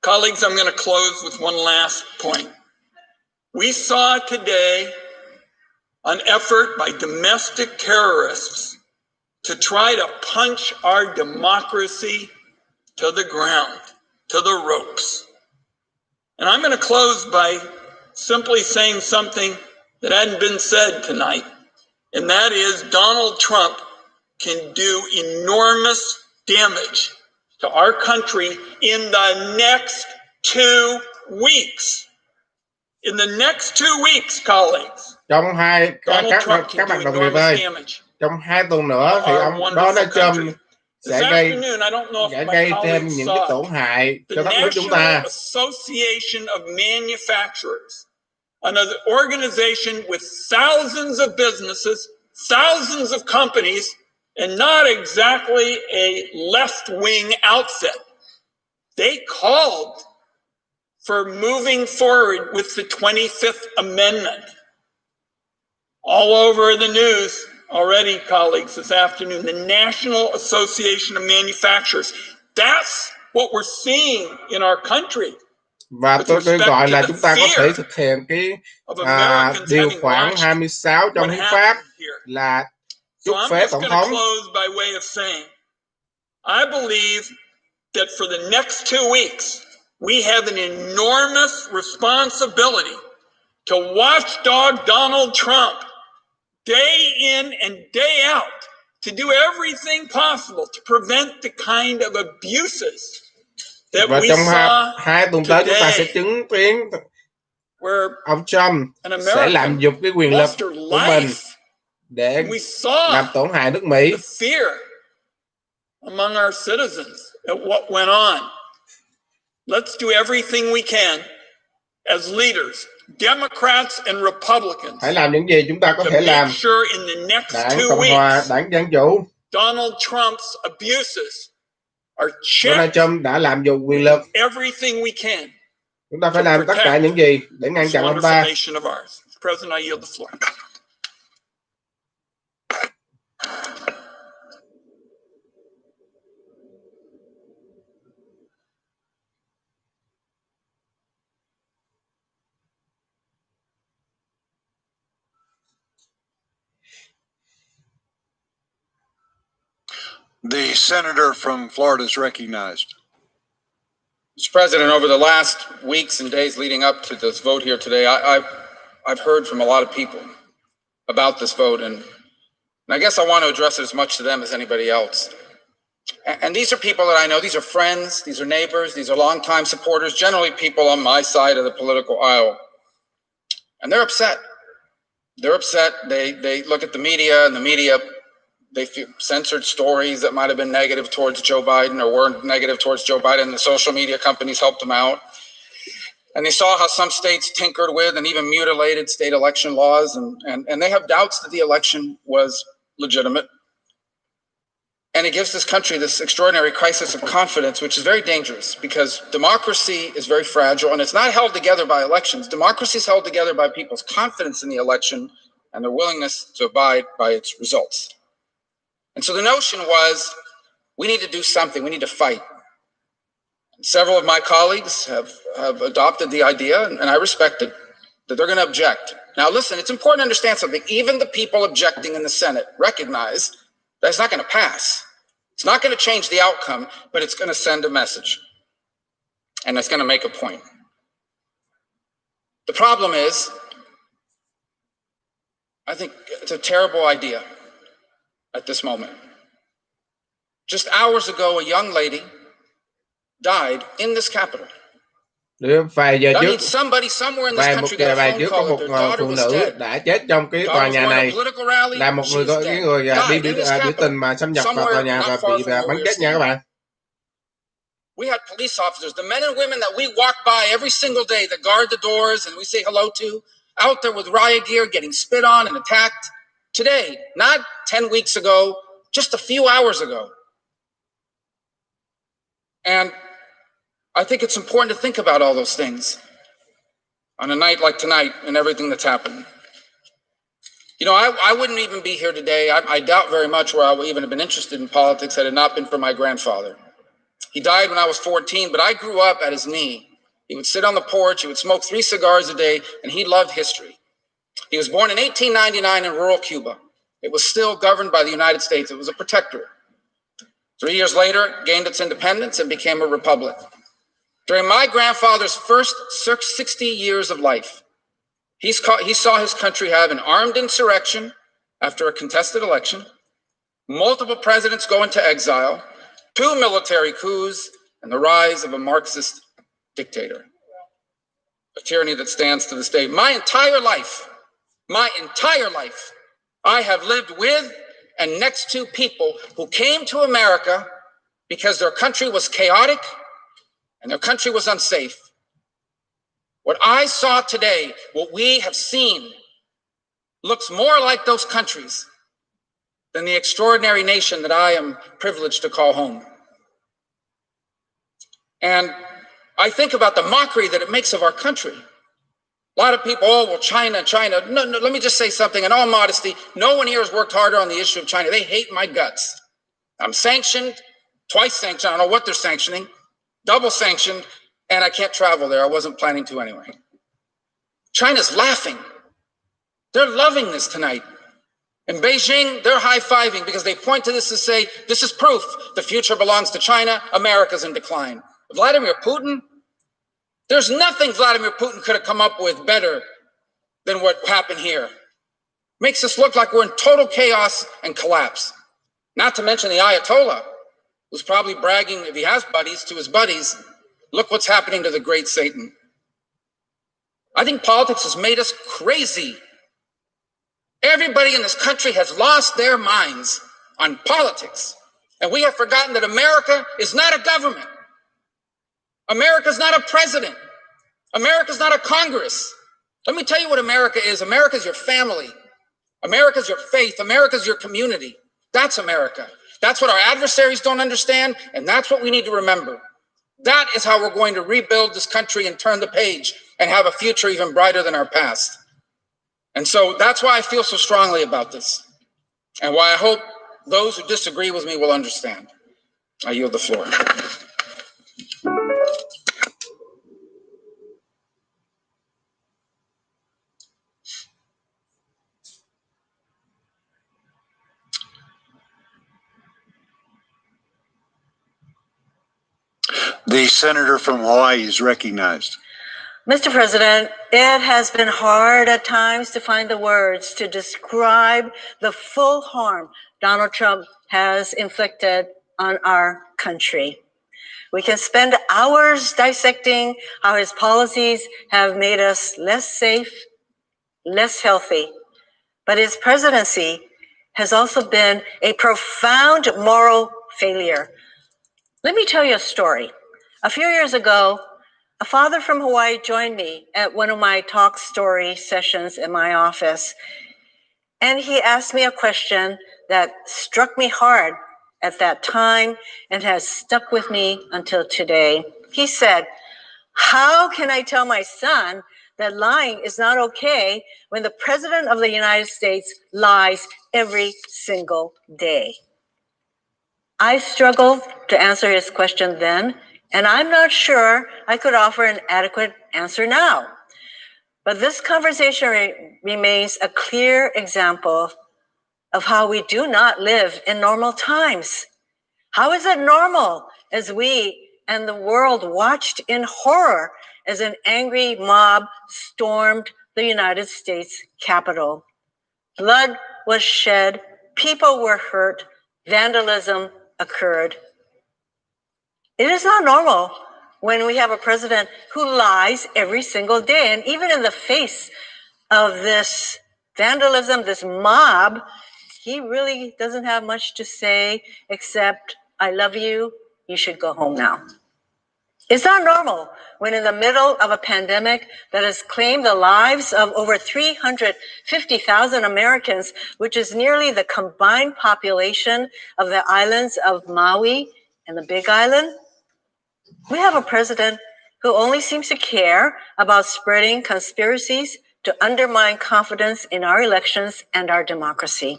Colleagues, I'm going to close with one last point. We saw today an effort by domestic terrorists to try to punch our democracy to the ground, to the ropes. And I'm going to close by simply saying something that hadn't been said tonight, and that is Donald Trump can do enormous damage to our country in the next 2 weeks. In the next 2 weeks, colleagues, Trong Donald Trump các can do bạn đồng nghiệp enormous ơi, damage. trong 2 tuần nữa thì Our ông wonderful Donald country. Trump This sẽ gây afternoon, I don't know if my thêm colleagues những cái saw tổn it. hại The cho đất nước chúng ta. National Association of Manufacturers, another organization with thousands of businesses, thousands of companies, and not exactly a left-wing outfit. They called for moving forward with the 25th Amendment. All over the news already, colleagues, this afternoon, the National Association of Manufacturers. That's what we're seeing in our country. Và tôi gọi là chúng ta có thể thực hiện cái điều khoản 26 trong hiến pháp là trút phế tổng thống. I believe that for the next 2 weeks, we have an enormous responsibility to watchdog Donald Trump day in and day out, to do everything possible to prevent the kind of abuses that và we trong saw 2 tuần tới chúng ta sẽ chứng kiến ông Trump sẽ lạm dụng cái quyền lực của mình để làm tổn hại nước Mỹ. Fear among our citizens at what went on. Let's do everything we can as leaders, Democrats and Republicans. Hãy làm những gì chúng ta có thể làm. Đảng Cộng hòa, Đảng Dân chủ. Donald Trump's abuses are checked. Donald Trump đã lạm dụng quyền lực. Everything we can. Chúng ta phải làm tất cả những gì để ngăn chặn ông ta. President, I yield the floor. The senator from Florida is recognized. Mr. President, over the last weeks and days leading up to this vote here today, I've heard from a lot of people about this vote, and I guess I want to address it as much to them as anybody else. And these are people that I know. These are friends. These are neighbors. These are longtime supporters, generally people on my side of the political aisle. And they're upset. They're upset. They look at the media, and the media, they feel censored stories that might have been negative towards Joe Biden or were negative towards Joe Biden. The social media companies helped them out. And they saw how some states tinkered with and even mutilated state election laws. And they have doubts that the election was legitimate. And it gives this country this extraordinary crisis of confidence, which is very dangerous because democracy is very fragile and it's not held together by elections. Democracy is held together by people's confidence in the election and their willingness to abide by its results. And so the notion was, we need to do something. We need to fight. Several of my colleagues have adopted the idea, and I respect it, that they're going to object. Now, listen, it's important to understand something. Even the people objecting in the Senate recognize that it's not going to pass. It's not going to change the outcome, but it's going to send a message. And it's going to make a point. The problem is, I think it's a terrible idea at this moment. Just hours ago, a young lady died in this Capitol. Vài giờ trước, vài trước có một phụ nữ đã chết trong cái tòa nhà này, là một người đi biểu tình mà xâm nhập vào tòa nhà và bị bắn chết nha các bạn. We had police officers, the men and women that we walk by every single day that guard the doors and we say hello to, out there with riot gear, getting spit on and attacked. Today, not 10 weeks ago, just a few hours ago. And I think it's important to think about all those things on a night like tonight and everything that's happened. You know, I wouldn't even be here today. I doubt very much where I would even have been interested in politics had it not been for my grandfather. He died when I was 14, but I grew up at his knee. He would sit on the porch, he would smoke 3 cigars a day, and he loved history. He was born in 1899 in rural Cuba. It was still governed by the United States. It was a protectorate. 3 years later, it gained its independence and became a republic. During my grandfather's first 60 years of life, he saw his country have an armed insurrection after a contested election, multiple presidents go into exile, 2 military coups, and the rise of a Marxist dictator. A tyranny that stands to this day. My entire life, I have lived with and next to people who came to America because their country was chaotic and their country was unsafe. What I saw today, what we have seen, looks more like those countries than the extraordinary nation that I am privileged to call home. And I think about the mockery that it makes of our country. A lot of people, oh, well, China. No, let me just say something. In all modesty, no one here has worked harder on the issue of China. They hate my guts. I'm sanctioned, twice sanctioned. I don't know what they're sanctioning, double sanctioned, and I can't travel there. I wasn't planning to anyway. China's laughing. They're loving this tonight. In Beijing, they're high-fiving because they point to this and say, this is proof the future belongs to China, America's in decline. Vladimir Putin, there's nothing Vladimir Putin could have come up with better than what happened here. Makes us look like we're in total chaos and collapse. Not to mention the Ayatollah, who's probably bragging, if he has buddies, to his buddies, look what's happening to the great Satan. I think politics has made us crazy. Everybody in this country has lost their minds on politics. And we have forgotten that America is not a government. America's not a president. America's not a Congress. Let me tell you what America is. America's your family. America's your faith. America's your community. That's America. That's what our adversaries don't understand, and that's what we need to remember. That is how we're going to rebuild this country and turn the page and have a future even brighter than our past. And so that's why I feel so strongly about this, and why I hope those who disagree with me will understand. I yield the floor. The senator from Hawaii is recognized. Mr. President, it has been hard at times to find the words to describe the full harm Donald Trump has inflicted on our country. We can spend hours dissecting how his policies have made us less safe, less healthy, but his presidency has also been a profound moral failure. Let me tell you a story. A few years ago, a father from Hawaii joined me at one of my talk story sessions in my office, and he asked me a question that struck me hard at that time and has stuck with me until today. He said, "How can I tell my son that lying is not okay when the President of the United States lies every single day?" I struggled to answer his question then, and I'm not sure I could offer an adequate answer now. But this conversation remains a clear example of how we do not live in normal times. How is it normal as we and the world watched in horror as an angry mob stormed the United States Capitol? Blood was shed, people were hurt, vandalism occurred. It is not normal when we have a president who lies every single day. And even in the face of this vandalism, this mob, he really doesn't have much to say except, "I love you, you should go home now." It's not normal when in the middle of a pandemic that has claimed the lives of over 350,000 Americans, which is nearly the combined population of the islands of Maui and the Big Island, we have a president who only seems to care about spreading conspiracies to undermine confidence in our elections and our democracy.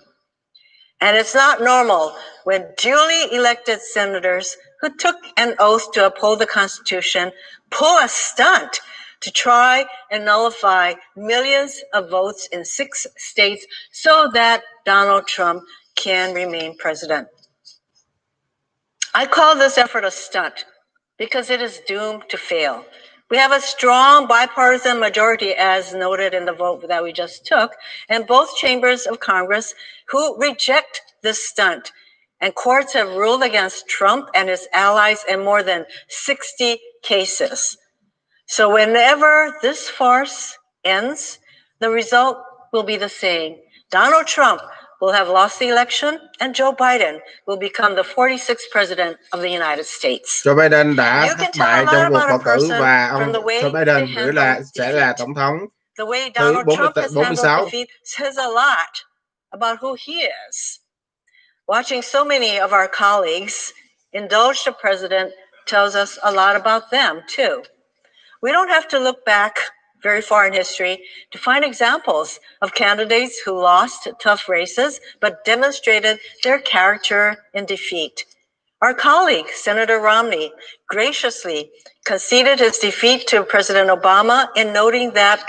And it's not normal when duly elected senators who took an oath to uphold the Constitution pull a stunt to try and nullify millions of votes in 6 states so that Donald Trump can remain president. I call this effort a stunt because it is doomed to fail. We have a strong bipartisan majority, as noted in the vote that we just took, in both chambers of Congress who reject this stunt. And courts have ruled against Trump and his allies in more than 60 cases. So whenever this farce ends, the result will be the same. Donald Trump will have lost the election and Joe Biden will become the 46th president of the United States. Joe Biden đã You thất can tell bại a lot trong cuộc about bầu a cử person và from ông the way Joe they Biden handle sẽ là defeat. tổng thống The way thứ Donald Trump has handled 46. defeat says a lot about who he is. Watching so many of our colleagues indulge the president tells us a lot about them, too. We don't have to look back very far in history to find examples of candidates who lost tough races but demonstrated their character in defeat. Our colleague, Senator Romney, graciously conceded his defeat to President Obama in noting that,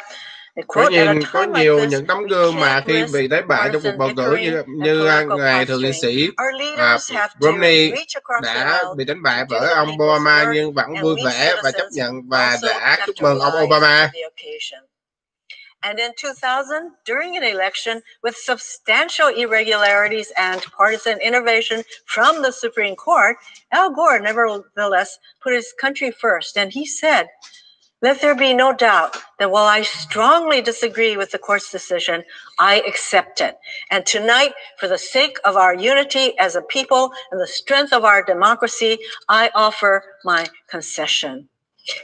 Có quote, at a nhiều time like this, những tấm we gương mà can't khi risk bị đánh bại trong cuộc partisan bầu cử bickering như and political ngài thượng nghị posturing. sĩ Our leaders have to Romney reach across the đã aisle bị đánh bại and do bởi their ông people's Obama work, nhưng vẫn and vui we vẻ và chấp citizens nhận và also đã have chúc to mừng ông rise Obama. to the occasion. And in 2000, during an election with substantial irregularities and partisan intervention from the Supreme Court, Al Gore nevertheless put his country first. And he said, "Let there be no doubt that while I strongly disagree with the court's decision, I accept it. And tonight, for the sake of our unity as a people and the strength of our democracy, I offer my concession."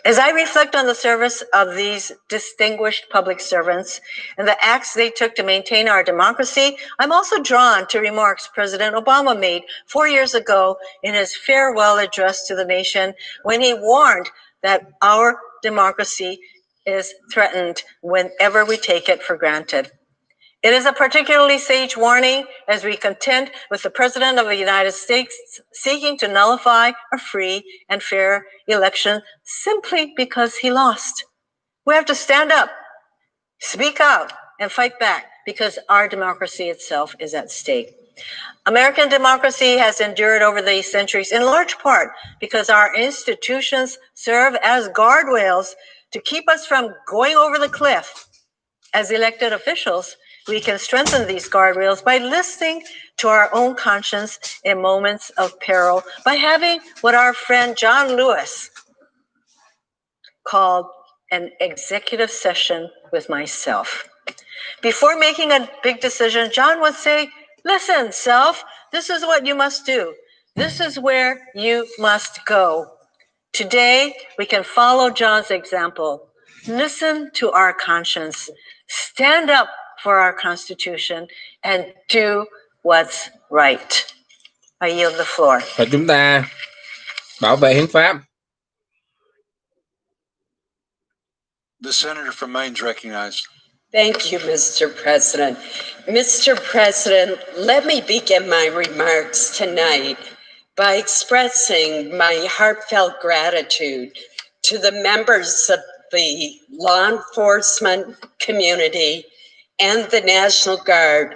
As I reflect on the service of these distinguished public servants and the acts they took to maintain our democracy, I'm also drawn to remarks President Obama made 4 years ago in his farewell address to the nation when he warned that our democracy is threatened whenever we take it for granted. It is a particularly sage warning as we contend with the President of the United States seeking to nullify a free and fair election simply because he lost. We have to stand up, speak out, and fight back because our democracy itself is at stake. American democracy has endured over the centuries in large part because our institutions serve as guardrails to keep us from going over the cliff. As elected officials, we can strengthen these guardrails by listening to our own conscience in moments of peril, by having what our friend John Lewis called an executive session with myself. Before making a big decision, John would say, "Listen, self, this is what you must do. This is where you must go." Today, we can follow John's example. Listen to our conscience, stand up for our Constitution, and do what's right. I yield the floor. Và chúng ta bảo vệ hiến pháp. The senator from Maine is recognized. Thank you, Mr. President. Mr. President, let me begin my remarks tonight by expressing my heartfelt gratitude to the members of the law enforcement community and the National Guard,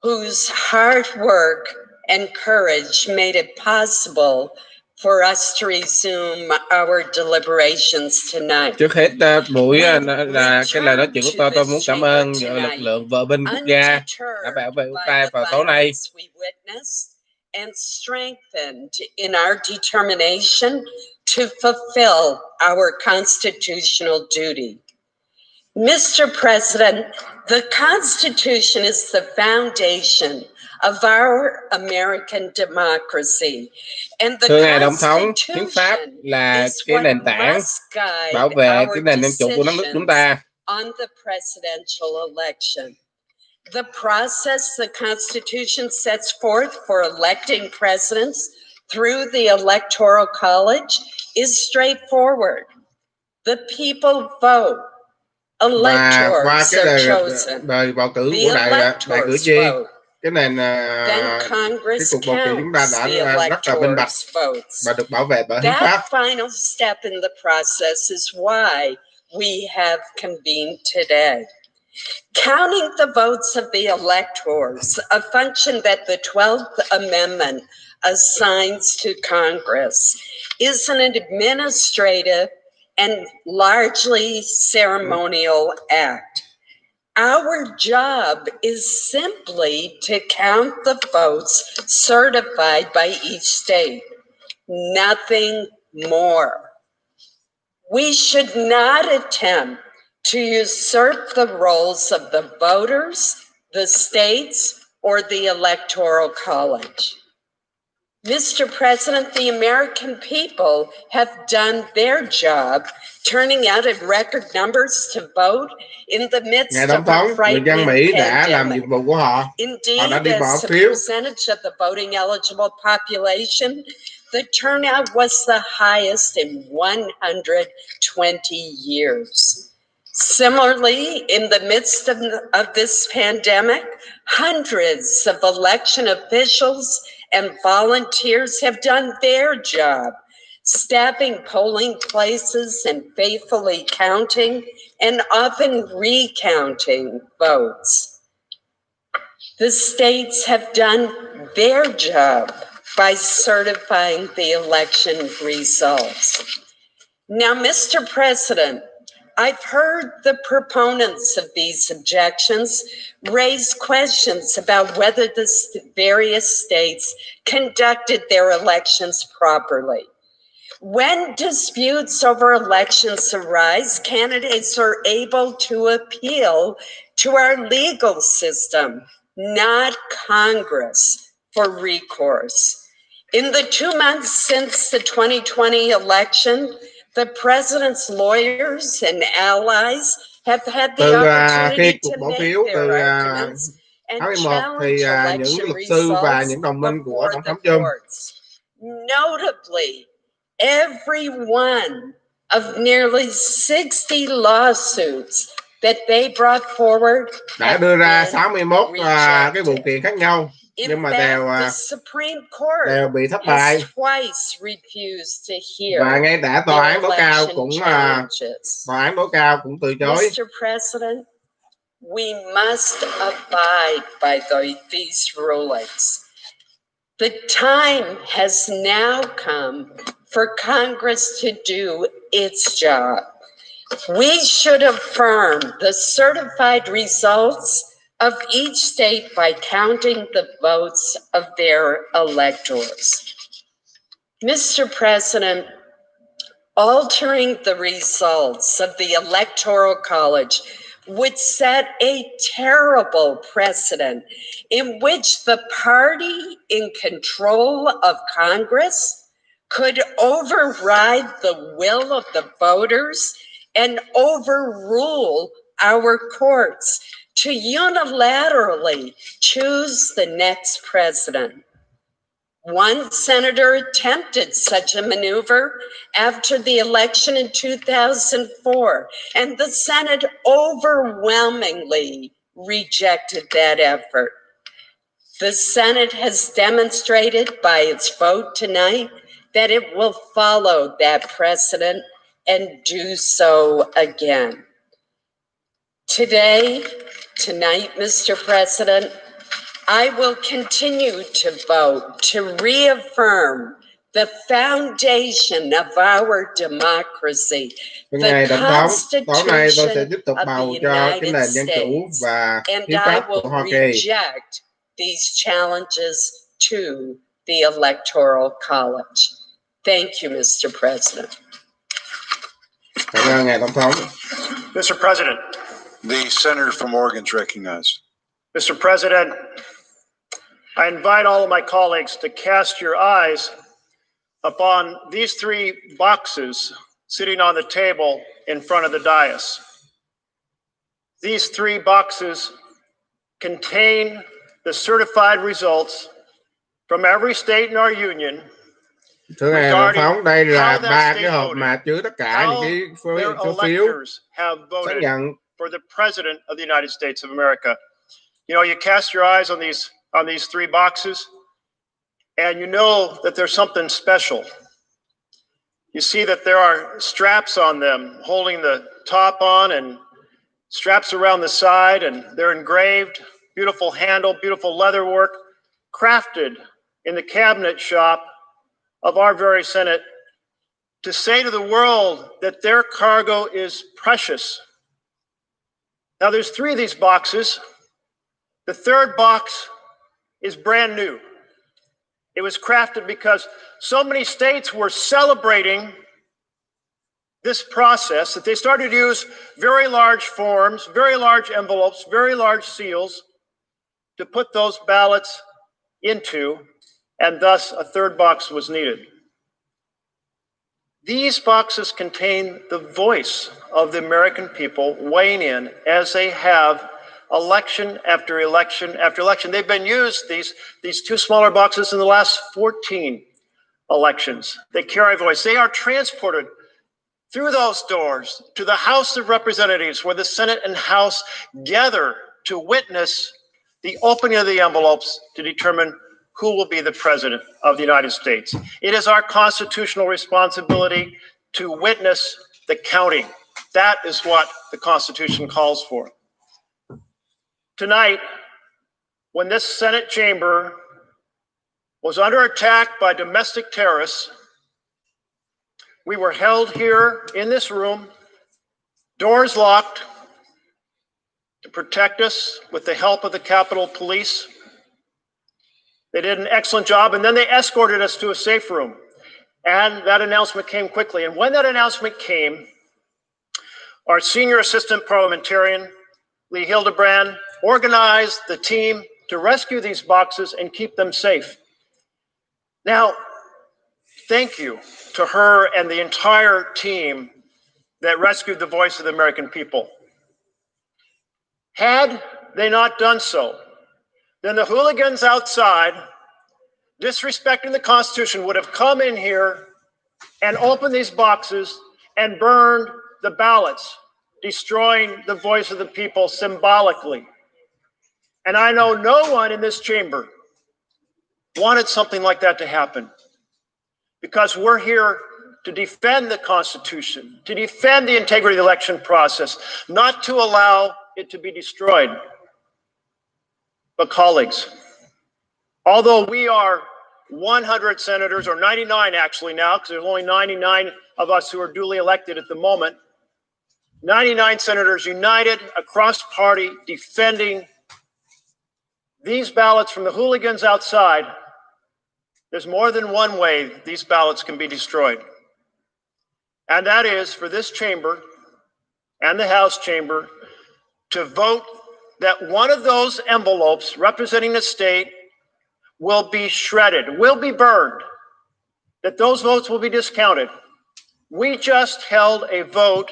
whose hard work and courage made it possible for us to resume our deliberations tonight. Trước hết buổi là cái lời nói chuyện của tôi muốn cảm ơn lực lượng vệ binh quốc gia đã bảo vệ quốc gia vào tối nay. And strengthened in our determination to fulfill our constitutional duty. Mr. President, the Constitution is the foundation of our American democracy. And the Thưa ngài Tổng thống, hiến pháp là cái nền tảng bảo vệ cái nền dân chủ của nước chúng ta. On the presidential election. The process the Constitution sets forth for electing presidents through the Electoral College is straightforward. The people vote. Electors are chosen. Đời bầu cử The của đại cử electors tri, vote. cái nền then cái Congress cuộc bầu cử chúng ta counts đã the rất là minh bạch electors' votes. và được bảo vệ bởi hiến pháp. That final step in the process is why we have convened today. Counting the votes of the electors, a function that the 12th Amendment assigns to Congress, is an administrative and largely ceremonial act. Our job is simply to count the votes certified by each state, nothing more. We should not attempt to usurp the roles of the voters, the states, or the Electoral College. Mr. President, the American people have done their job, turning out in record numbers to vote in the midst Ngài of Tổng a thống, người dân frightening Mỹ đã làm pandemic. nhiệm vụ của họ. Họ đã Indeed, đi bỏ as a phiếu. percentage of the voting eligible population, the turnout was the highest in 120 years. Similarly, in the midst of this pandemic, hundreds of election officials and volunteers have done their job, staffing polling places and faithfully counting and often recounting votes. The states have done their job by certifying the election results. Now, Mr. President, I've heard the proponents of these objections raise questions about whether the various states conducted their elections properly. When disputes over elections arise, candidates are able to appeal to our legal system, not Congress, for recourse. In the 2 months since the 2020 election, the president's lawyers and allies have had the opportunity to make their arguments and challenge election results before the courts. Notably, every one of nearly 60 lawsuits that they brought forward đã đưa ra 61 cái vụ kiện khác nhau, nhưng mà đều bị thất bại. Và ngay cả tòa án tối cao cũng từ chối. Mr. President, we must abide by these rulings. The time has now come for Congress to do its job. We should affirm the certified results of each state by counting the votes of their electors. Mr. President, altering the results of the Electoral College would set a terrible precedent in which the party in control of Congress could override the will of the voters and overrule our courts to unilaterally choose the next president. One senator attempted such a maneuver after the election in 2004, and the Senate overwhelmingly rejected that effort. The Senate has demonstrated by its vote tonight that it will follow that precedent and do so again. Tonight, Mr. President, I will continue to vote to reaffirm the foundation of our democracy, the Constitution of the United States, and I will reject these challenges to the Electoral College. Thank you, Mr. President. Mr. President. The senator from Oregon is recognized. Mr. President, I invite all of my colleagues to cast your eyes upon these three boxes sitting on the table in front of the dais. These three boxes contain the certified results from every state in our union. Thưa ngài Tổng thống, đây là 3 cái hộp mà chứa tất cả những cái số phiếu xác nhận for the President of the United States of America. You know, you cast your eyes on these on these three boxes, and you know that there's something special. You see that there are straps on them holding the top on and straps around the side, and they're engraved, beautiful handle, beautiful leather work, crafted in the cabinet shop of our very Senate to say to the world that their cargo is precious. Now there's three of these boxes. The third box is brand new. It was crafted because so many states were celebrating this process that they started to use very large forms, very large envelopes, very large seals to put those ballots into, and thus a third box was needed. These boxes contain the voice of the American people weighing in as they have election after election after election. They've been used, these two smaller boxes, in the last 14 elections. They carry voice. They are transported through those doors to the House of Representatives, where the Senate and House gather to witness the opening of the envelopes to determine who will be the president of the United States. It is our constitutional responsibility to witness the counting. That is what the Constitution calls for. Tonight, when this Senate chamber was under attack by domestic terrorists, we were held here in this room, doors locked, to protect us with the help of the Capitol Police. They did an excellent job, and then they escorted us to a safe room. And that announcement came quickly. And when that announcement came, our senior assistant parliamentarian, Lee Hildebrand, organized the team to rescue these boxes and keep them safe. Now, thank you to her and the entire team that rescued the voice of the American people. Had they not done so, then the hooligans outside, disrespecting the Constitution, would have come in here and opened these boxes and burned the ballots, destroying the voice of the people symbolically. And I know no one in this chamber wanted something like that to happen, because we're here to defend the Constitution, to defend the integrity of the election process, not to allow it to be destroyed. But colleagues, although we are 100 senators, or 99 actually now, because there's only 99 of us who are duly elected at the moment, 99 senators united across party defending these ballots from the hooligans outside, there's more than one way these ballots can be destroyed. And that is for this chamber and the House chamber to vote that one of those envelopes representing a state will be shredded, will be burned, that those votes will be discounted. We just held a vote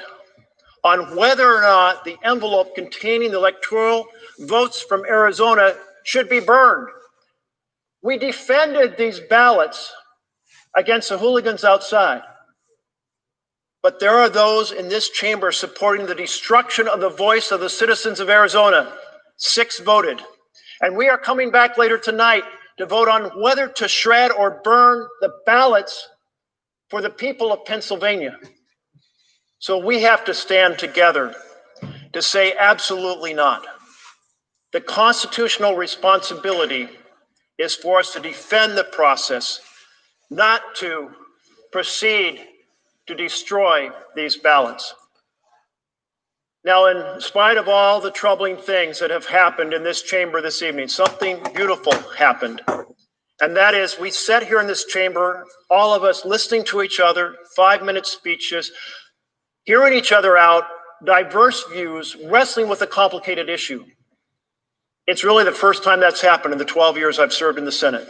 on whether or not the envelope containing the electoral votes from Arizona should be burned. We defended these ballots against the hooligans outside. But there are those in this chamber supporting the destruction of the voice of the citizens of Arizona. 6 voted. And we are coming back later tonight to vote on whether to shred or burn the ballots for the people of Pennsylvania. So we have to stand together to say absolutely not. The constitutional responsibility is for us to defend the process, not to proceed to destroy these ballots. Now, in spite of all the troubling things that have happened in this chamber this evening, something beautiful happened. And that is, we sat here in this chamber, all of us listening to each other, 5-minute speeches, hearing each other out, diverse views, wrestling with a complicated issue. It's really the first time that's happened in the 12 years I've served in the Senate.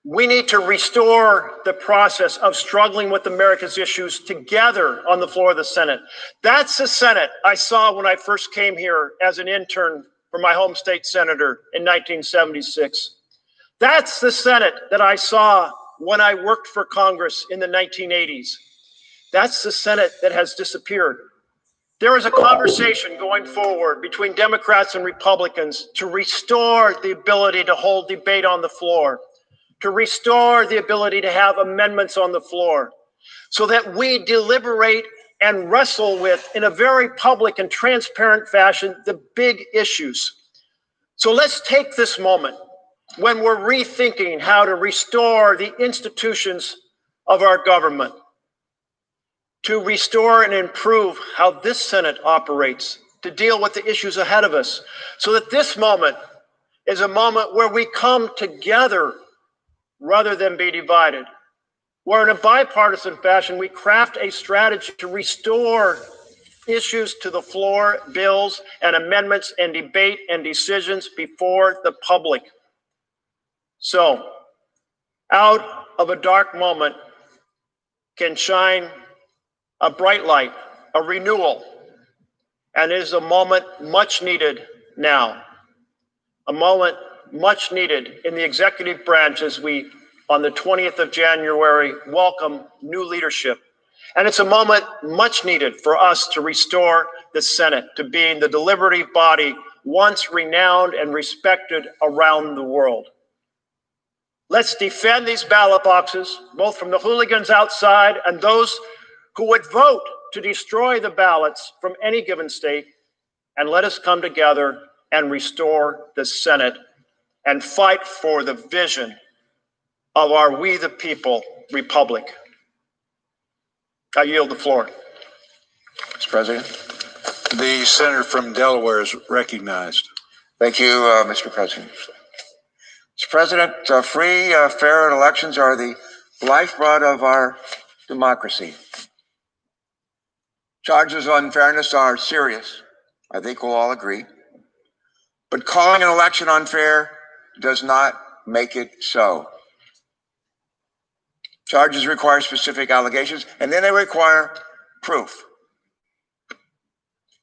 We need to restore the process of struggling with America's issues together on the floor of the Senate. That's the Senate I saw when I first came here as an intern for my home state senator in 1976. That's the Senate that I saw when I worked for Congress in the 1980s. That's the Senate that has disappeared. There is a conversation going forward between Democrats and Republicans to restore the ability to hold debate on the floor, to restore the ability to have amendments on the floor, so that we deliberate and wrestle with, in a very public and transparent fashion, the big issues. So let's take this moment when we're rethinking how to restore the institutions of our government, to restore and improve how this Senate operates, to deal with the issues ahead of us, so that this moment is a moment where we come together rather than be divided, where in a bipartisan fashion we craft a strategy to restore issues to the floor, bills and amendments and debate and decisions before the public. So, out of a dark moment can shine a bright light, a renewal, and it is a moment much needed now. A moment much needed in the executive branch as we, on the 20th of January, welcome new leadership. And it's a moment much needed for us to restore the Senate to being the deliberative body once renowned and respected around the world. Let's defend these ballot boxes, both from the hooligans outside and those who would vote to destroy the ballots from any given state, and let us come together and restore the Senate and fight for the vision of our We the People Republic. I yield the floor. Mr. President. The senator from Delaware is recognized. Thank you, Mr. President. Mr. President, free, fair elections are the lifeblood of our democracy. Charges of unfairness are serious. I think we'll all agree. But calling an election unfair does not make it so. Charges require specific allegations, and then they require proof.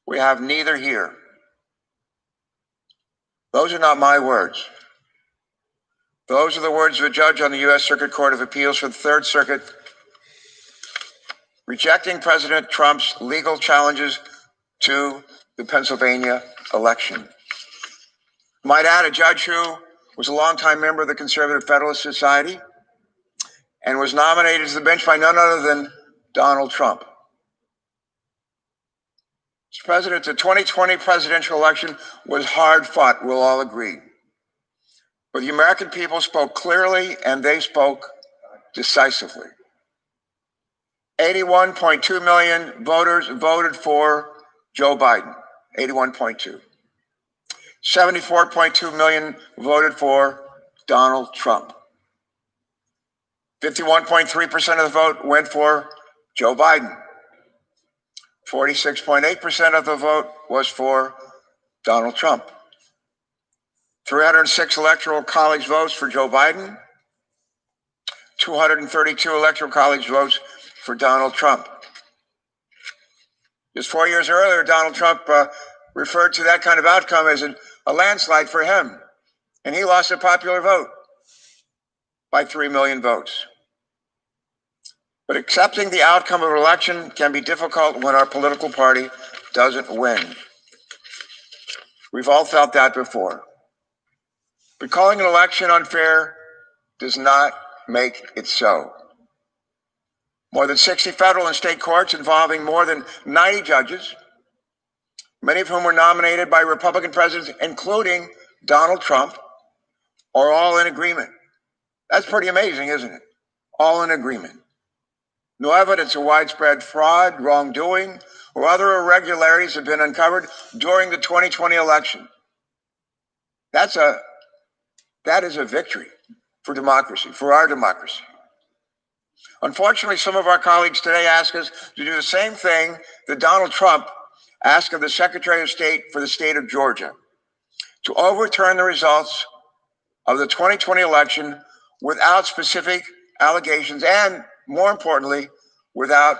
We have neither here. Those are not my words. Those are the words of a judge on the U.S. Circuit Court of Appeals for the Third Circuit, rejecting President Trump's legal challenges to the Pennsylvania election. Might add, a judge who was a longtime member of the Conservative Federalist Society and was nominated to the bench by none other than Donald Trump. Mr. President, the 2020 presidential election was hard fought, we'll all agree. But the American people spoke clearly and they spoke decisively. 81.2 million voters voted for Joe Biden, 81.2. 74.2 million voted for Donald Trump. 51.3% of the vote went for Joe Biden. 46.8% of the vote was for Donald Trump. 306 electoral college votes for Joe Biden. 232 electoral college votes for Donald Trump. Just 4 years earlier, Donald Trump referred to that kind of outcome as a landslide for him, and he lost a popular vote by 3 million votes. But accepting the outcome of an election can be difficult when our political party doesn't win. We've all felt that before. But calling an election unfair does not make it so. More than 60 federal and state courts involving more than 90 judges, many of whom were nominated by Republican presidents, including Donald Trump, are all in agreement. That's pretty amazing, isn't it? All in agreement. No evidence of widespread fraud, wrongdoing, or other irregularities have been uncovered during the 2020 election. That is a victory for democracy, for our democracy. Unfortunately, some of our colleagues today ask us to do the same thing that Donald Trump asked of the Secretary of State for the state of Georgia, to overturn the results of the 2020 election without specific allegations and, more importantly, without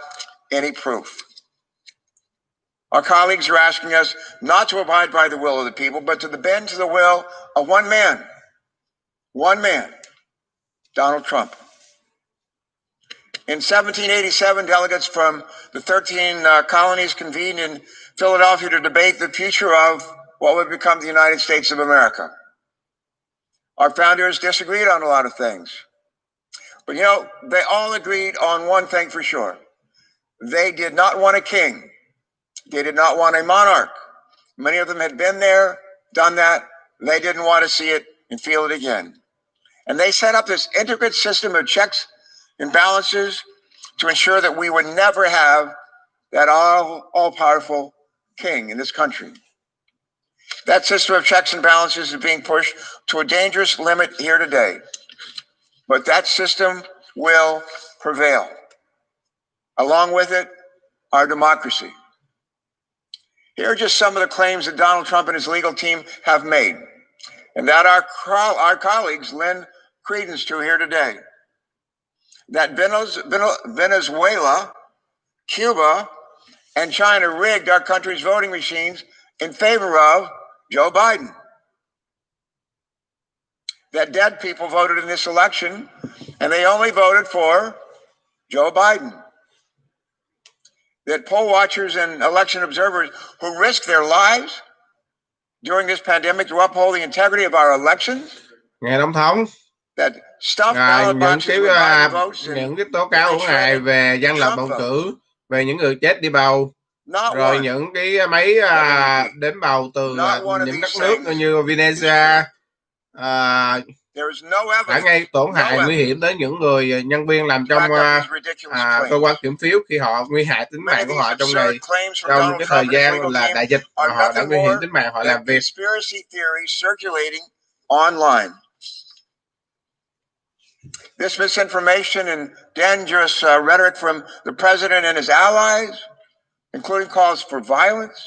any proof. Our colleagues are asking us not to abide by the will of the people, but to bend to the will of one man, Donald Trump. In 1787, delegates from the 13 colonies convened in Philadelphia to debate the future of what would become the United States of America. Our founders disagreed on a lot of things. But they all agreed on one thing for sure. They did not want a king. They did not want a monarch. Many of them had been there, done that. They didn't want to see it and feel it again. And they set up this intricate system of checks and balances to ensure that we would never have that all-powerful king in this country. That system of checks and balances is being pushed to a dangerous limit here today. But that system will prevail. Along with it, our democracy. Here are just some of the claims that Donald Trump and his legal team have made, and that our colleagues lend credence to here today. That Venezuela, Cuba, and China rigged our country's voting machines in favor of Joe Biden. That dead people voted in this election, and they only voted for Joe Biden. That poll watchers and election observers who risked their lives during this pandemic to uphold the integrity of our elections. Ngài Tổng thống, những cái tố cáo của ngài về gian lận bầu cử, về những người chết đi bầu, rồi những cái máy đếm bầu từ những đất nước như Venezuela đã gây tổn hại nguy hiểm đến những người nhân viên làm trong cơ quan kiểm phiếu khi họ nguy hại tính mạng của họ trong cái thời gian là đại dịch, và họ đã nguy hiểm tính mạng họ làm việc. This misinformation and dangerous rhetoric from the president and his allies, including calls for violence,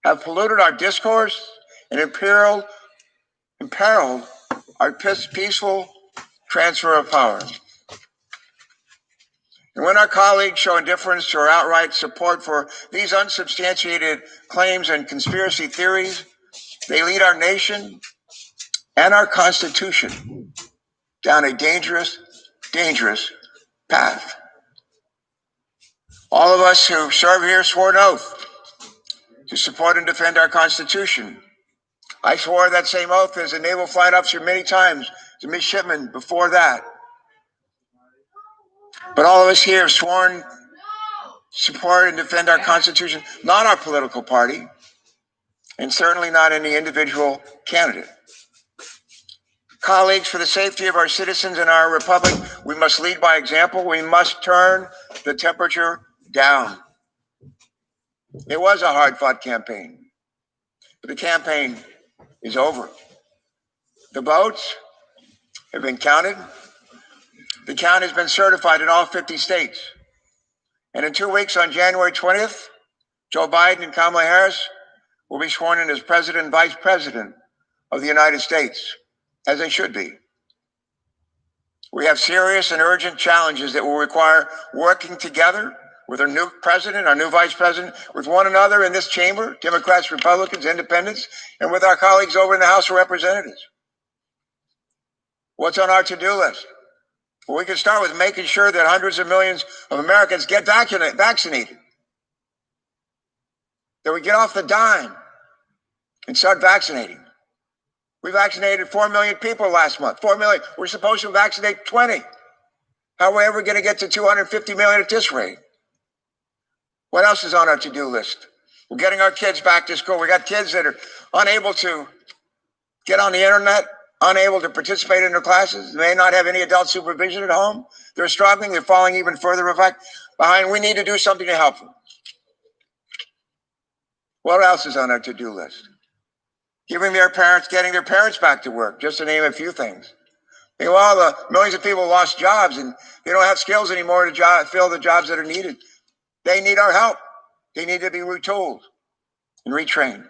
have polluted our discourse and imperiled our peaceful transfer of power. And when our colleagues show indifference or outright support for these unsubstantiated claims and conspiracy theories, they lead our nation and our Constitution down a dangerous, dangerous path. All of us who serve here swore an oath to support and defend our Constitution. I swore that same oath as a naval flight officer many times, as a midshipman before that. But all of us here have sworn support and defend our Constitution, not our political party, and certainly not any individual candidate. Colleagues, for the safety of our citizens and our republic, we must lead by example. We must turn the temperature down. It was a hard-fought campaign, but the campaign is over. The votes have been counted. The count has been certified in all 50 states. And in 2 weeks, on January 20th, Joe Biden and Kamala Harris will be sworn in as President and Vice President of the United States, as they should be. We have serious and urgent challenges that will require working together with our new president, our new vice president, with one another in this chamber, Democrats, Republicans, Independents, and with our colleagues over in the House of Representatives. What's on our to-do list? Well, we can start with making sure that hundreds of millions of Americans get vaccinated. That we get off the dime and start vaccinating. We vaccinated 4 million people last month. 4 million. We're supposed to vaccinate 20. How are we ever going to get to 250 million at this rate? What else is on our to-do list? We're getting our kids back to school. We got kids that are unable to get on the internet, unable to participate in their classes, may not have any adult supervision at home. They're struggling. They're falling even further behind. We need to do something to help them. What else is on our to-do list? Getting their parents back to work, just to name a few things. Well, the millions of people lost jobs and they don't have skills anymore to fill the jobs that are needed. They need our help. They need to be retooled and retrained.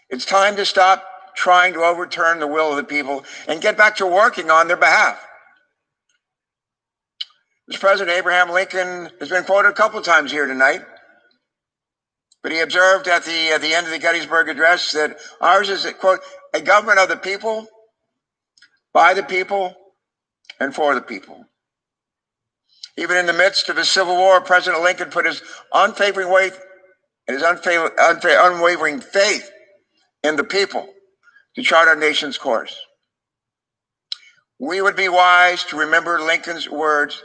It's time to stop trying to overturn the will of the people and get back to working on their behalf. Mr. President, Abraham Lincoln has been quoted a couple of times here tonight. But he observed at the end of the Gettysburg Address that ours is, quote, a government of the people, by the people, and for the people. Even in the midst of his Civil War, President Lincoln put his unwavering and his unwavering faith in the people to chart our nation's course. We would be wise to remember Lincoln's words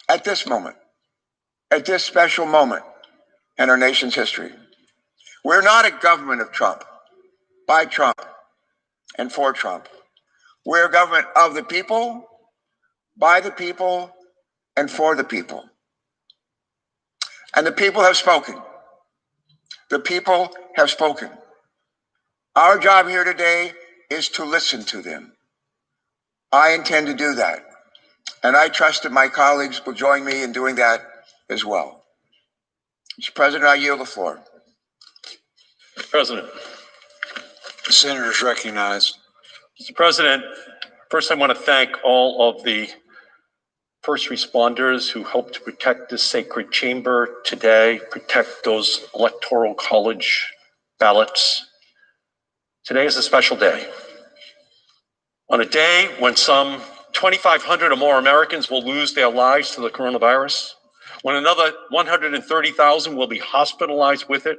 at this moment, at this special moment in our nation's history. We're not a government of Trump, by Trump, and for Trump. We're a government of the people, by the people, and for the people. And the people have spoken. The people have spoken. Our job here today is to listen to them. I intend to do that. And I trust that my colleagues will join me in doing that as well. Mr. President, I yield the floor. Mr. President. The senator is recognized. Mr. President, first I want to thank all of the first responders who helped to protect this sacred chamber today, protect those electoral college ballots. Today is a special day. On a day when some 2,500 or more Americans will lose their lives to the coronavirus, when another 130,000 will be hospitalized with it,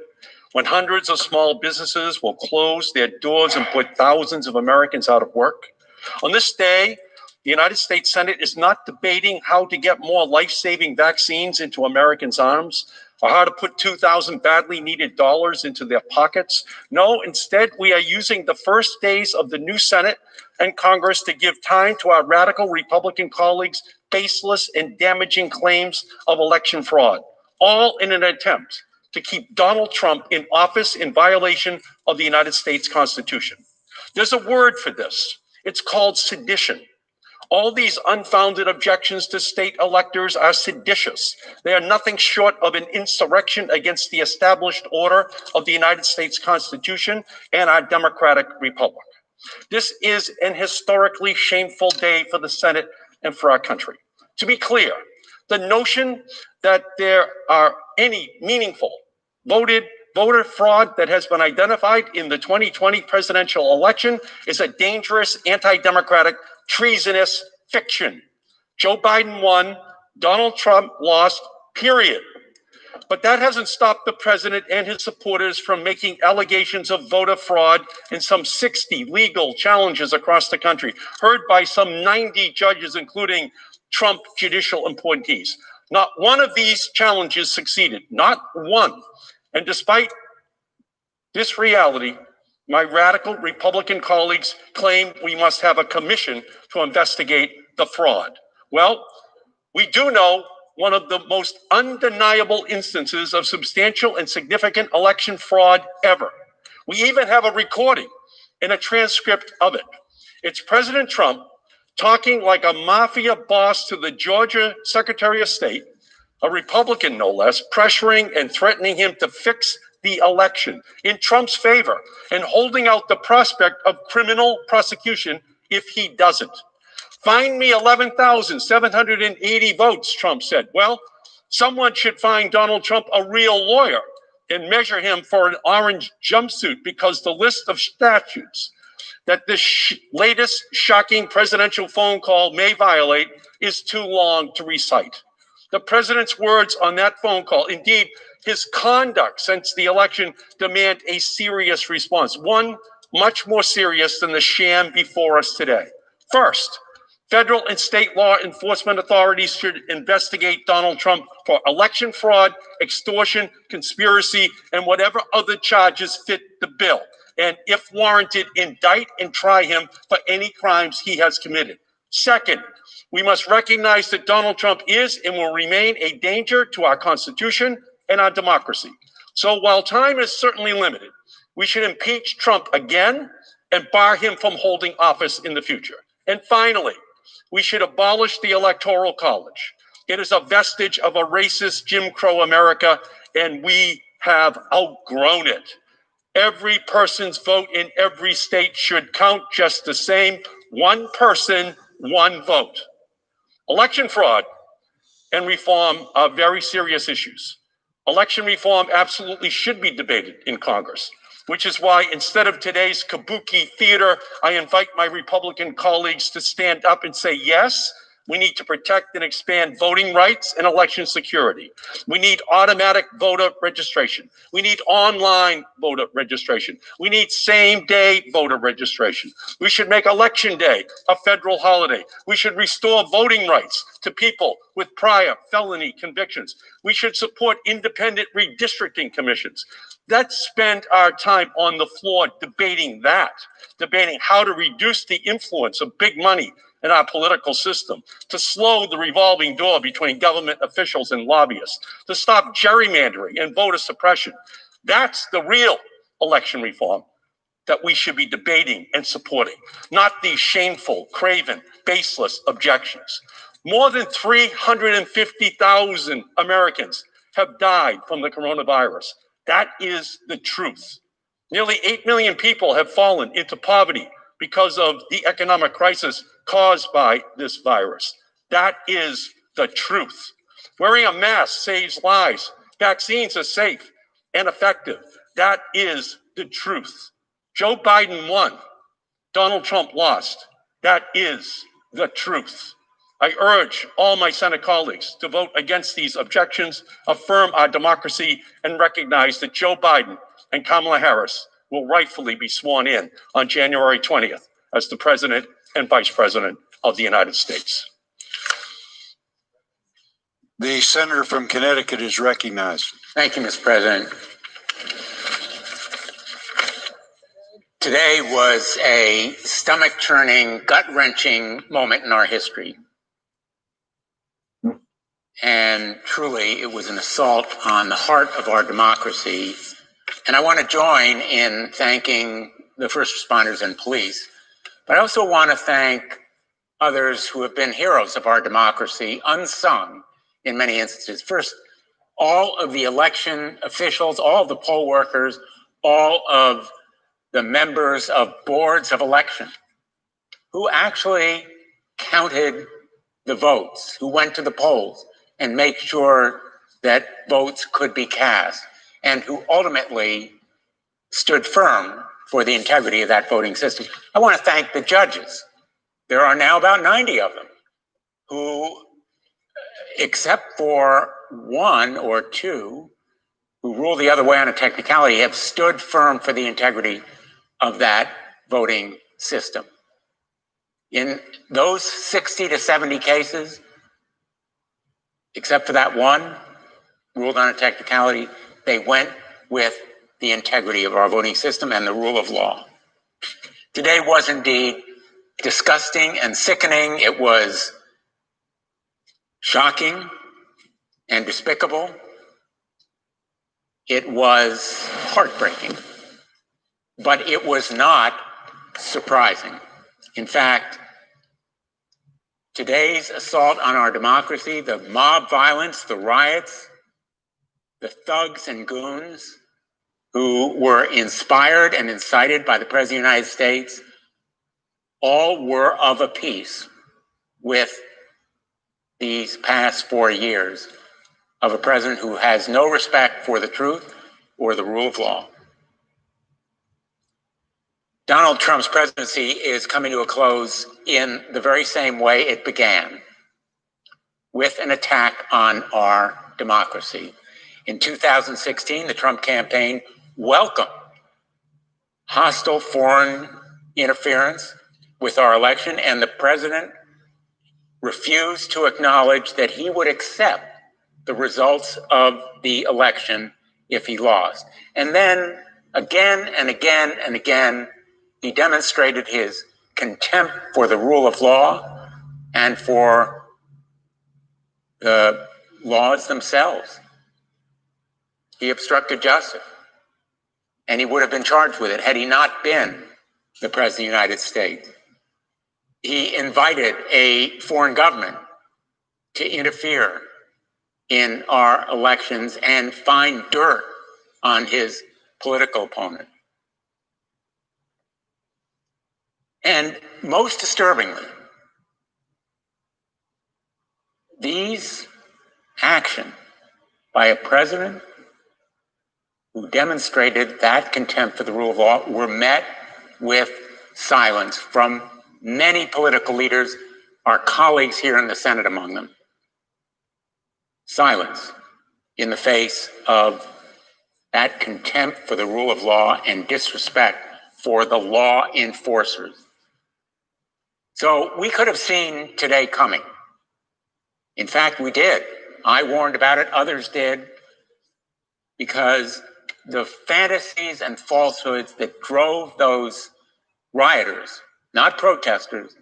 when hundreds of small businesses will close their doors and put thousands of Americans out of work. On this day, the United States Senate is not debating how to get more life-saving vaccines into Americans' arms or how to put 2,000 badly needed dollars into their pockets. No, instead, we are using the first days of the new Senate and Congress to give time to our radical Republican colleagues' baseless and damaging claims of election fraud, all in an attempt to keep Donald Trump in office in violation of the United States Constitution. There's a word for this. It's called sedition. All these unfounded objections to state electors are seditious. They are nothing short of an insurrection against the established order of the United States Constitution and our democratic republic. This is an historically shameful day for the Senate and for our country. To be clear, the notion that there are any meaningful voter fraud that has been identified in the 2020 presidential election is a dangerous, anti-democratic, treasonous fiction. Joe Biden won, Donald Trump lost, period. But that hasn't stopped the president and his supporters from making allegations of voter fraud in some 60 legal challenges across the country, heard by some 90 judges, including Trump judicial appointees. Not one of these challenges succeeded, not one. And despite this reality, my radical Republican colleagues claim we must have a commission to investigate the fraud. Well, we do know one of the most undeniable instances of substantial and significant election fraud ever. We even have a recording and a transcript of it. It's President Trump talking like a mafia boss to the Georgia Secretary of State, a Republican no less, pressuring and threatening him to fix the election in Trump's favor and holding out the prospect of criminal prosecution if he doesn't. Find me 11,780 votes, Trump said. Well, someone should find Donald Trump a real lawyer and measure him for an orange jumpsuit, because the list of statutes that this latest shocking presidential phone call may violate is too long to recite. The president's words on that phone call, indeed, his conduct since the election, demand a serious response, one much more serious than the sham before us today. First, federal and state law enforcement authorities should investigate Donald Trump for election fraud, extortion, conspiracy, and whatever other charges fit the bill. And if warranted, indict and try him for any crimes he has committed. Second, we must recognize that Donald Trump is and will remain a danger to our Constitution and our democracy. So while time is certainly limited, we should impeach Trump again and bar him from holding office in the future. And finally, we should abolish the Electoral College. It is a vestige of a racist Jim Crow America, and we have outgrown it. Every person's vote in every state should count just the same. One person, one vote. Election fraud and reform are very serious issues. Election reform absolutely should be debated in Congress, which is why instead of today's kabuki theater, I invite my Republican colleagues to stand up and say, yes, We need to protect and expand voting rights and election security. We need automatic voter registration. We need online voter registration. We need same-day voter registration. We should make Election Day a federal holiday. We should restore voting rights to people with prior felony convictions. We should support independent redistricting commissions. Let's spend our time on the floor debating that, debating how to reduce the influence of big money in our political system, to slow the revolving door between government officials and lobbyists, to stop gerrymandering and voter suppression. That's the real election reform that we should be debating and supporting, not these shameful, craven, baseless objections. More than 350,000 Americans have died from the coronavirus. That is the truth. Nearly 8 million people have fallen into poverty because of the economic crisis caused by this virus. That is the truth. Wearing a mask saves lives. Vaccines are safe and effective. That is the truth. Joe Biden won. Donald Trump lost. That is the truth. I urge all my Senate colleagues to vote against these objections, affirm our democracy, and recognize that Joe Biden and Kamala Harris will rightfully be sworn in on January 20th as the President and Vice President of the United States. The senator from Connecticut is recognized. Thank you, Mr. President. Today was a stomach-churning, gut-wrenching moment in our history. And truly, it was an assault on the heart of our democracy. And I want to join in thanking the first responders and police, but I also want to thank others who have been heroes of our democracy, unsung in many instances. First, all of the election officials, all of the poll workers, all of the members of boards of election who actually counted the votes, who went to the polls and made sure that votes could be cast, and who ultimately stood firm for the integrity of that voting system. I want to thank the judges. There are now about 90 of them who, except for one or two who rule the other way on a technicality, have stood firm for the integrity of that voting system. In those 60 to 70 cases, except for that one ruled on a technicality, they went with the integrity of our voting system and the rule of law. Today was indeed disgusting and sickening. It was shocking and despicable. It was heartbreaking, but it was not surprising. In fact, today's assault on our democracy, the mob violence, the riots, the thugs and goons who were inspired and incited by the President of the United States, all were of a piece with these past 4 years of a president who has no respect for the truth or the rule of law. Donald Trump's presidency is coming to a close in the very same way it began, with an attack on our democracy. In 2016, the Trump campaign welcomed hostile foreign interference with our election, and the president refused to acknowledge that he would accept the results of the election if he lost. And then again and again and again, he demonstrated his contempt for the rule of law and for the laws themselves. He obstructed justice, and he would have been charged with it had he not been the President of the United States. He invited a foreign government to interfere in our elections and find dirt on his political opponent. And most disturbingly, these actions by a president who demonstrated that contempt for the rule of law were met with silence from many political leaders our colleagues here in the Senate among them. Silence in the face of that contempt for the rule of law and disrespect for the law enforcers. So we could have seen today coming. In fact, we did. I warned about it, others did, because the fantasies and falsehoods that drove those rioters, not protesters,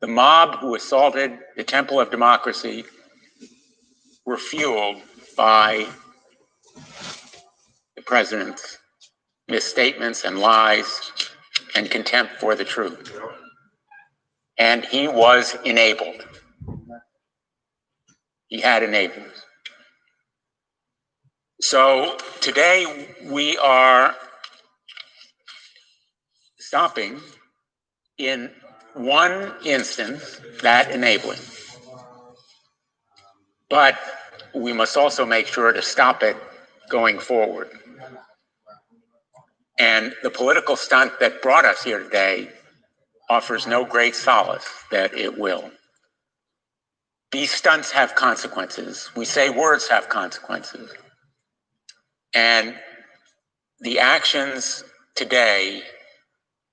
the mob who assaulted the Temple of Democracy, were fueled by the president's misstatements and lies and contempt for the truth. And he was enabled. He had enablers. So today we are stopping in one instance that enabling. But we must also make sure to stop it going forward. And the political stunt that brought us here today offers no great solace that it will. These stunts have consequences. We say words have consequences. And the actions today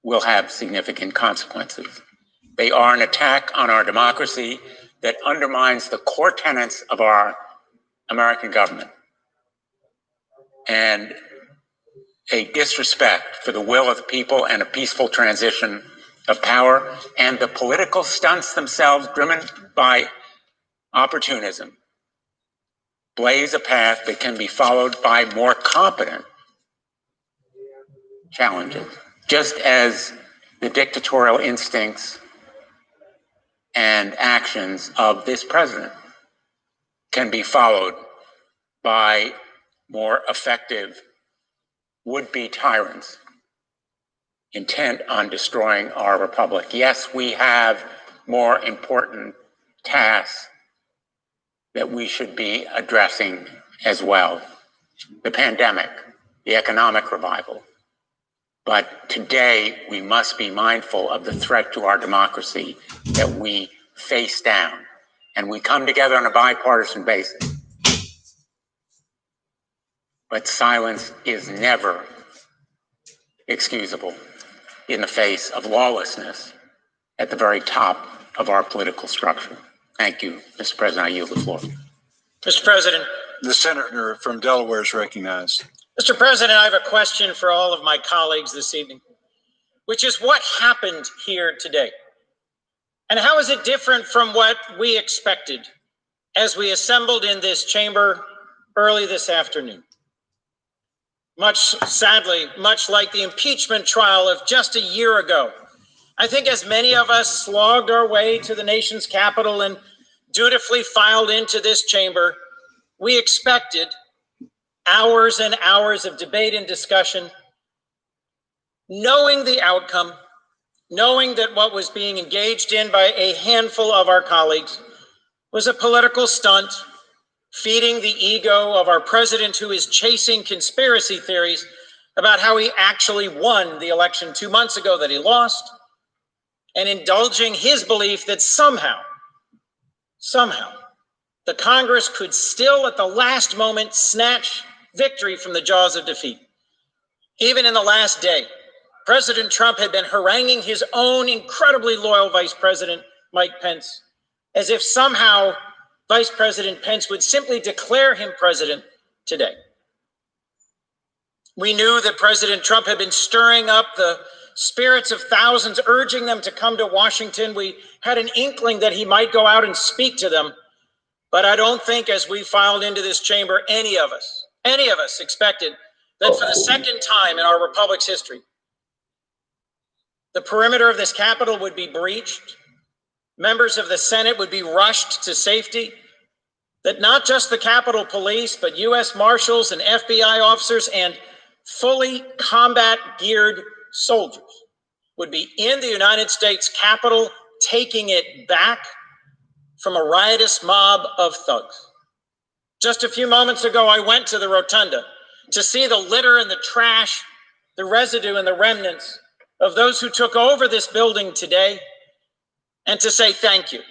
will have significant consequences. They are an attack on our democracy that undermines the core tenets of our American government and a disrespect for the will of the people and a peaceful transition of power, and the political stunts themselves driven by opportunism blaze a path that can be followed by more competent challenges, just as the dictatorial instincts and actions of this president can be followed by more effective would-be tyrants intent on destroying our republic. Yes, we have more important tasks that we should be addressing as well. The pandemic, the economic revival. But today we must be mindful of the threat to our democracy that we face down. And we come together on a bipartisan basis. But silence is never excusable in the face of lawlessness at the very top of our political structure. Thank you, Mr. President. I yield the floor. Mr. President. The senator from Delaware is recognized. Mr. President, I have a question for all of my colleagues this evening, which is what happened here today? And how is it different from what we expected as we assembled in this chamber early this afternoon? Sadly, much like the impeachment trial of just a year ago, I think as many of us slogged our way to the nation's capital and dutifully filed into this chamber, we expected hours and hours of debate and discussion, knowing the outcome, knowing that what was being engaged in by a handful of our colleagues was a political stunt, feeding the ego of our president, who is chasing conspiracy theories about how he actually won the election 2 months ago that he lost, and indulging his belief that somehow, the Congress could still at the last moment snatch victory from the jaws of defeat. Even in the last day, President Trump had been haranguing his own incredibly loyal Vice President, Mike Pence, as if somehow Vice President Pence would simply declare him president today. We knew that President Trump had been stirring up the spirits of thousands, urging them to come to Washington. We had an inkling that he might go out and speak to them. But I don't think as we filed into this chamber, any of us expected that for the second time in our republic's history, the perimeter of this Capitol would be breached, members of the Senate would be rushed to safety, that not just the Capitol Police, but U.S. Marshals and FBI officers and fully combat geared soldiers would be in the United States Capitol, taking it back from a riotous mob of thugs. Just a few moments ago, I went to the rotunda to see the litter and the trash, the residue and the remnants of those who took over this building today. and to say thank you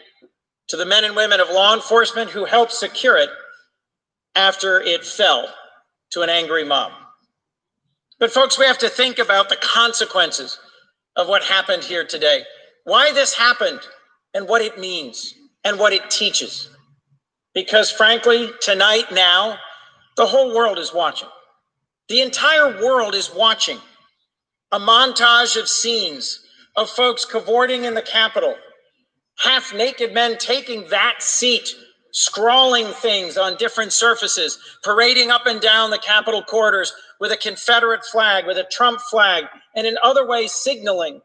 to the men and women of law enforcement who helped secure it after it fell to an angry mob. But folks, we have to think about the consequences of what happened here today, why this happened and what it means and what it teaches. Because frankly, tonight now, the whole world is watching. The entire world is watching a montage of scenes of folks cavorting in the Capitol, half-naked men taking that seat, scrawling things on different surfaces, parading up and down the Capitol corridors with a Confederate flag, with a Trump flag, and in other ways signaling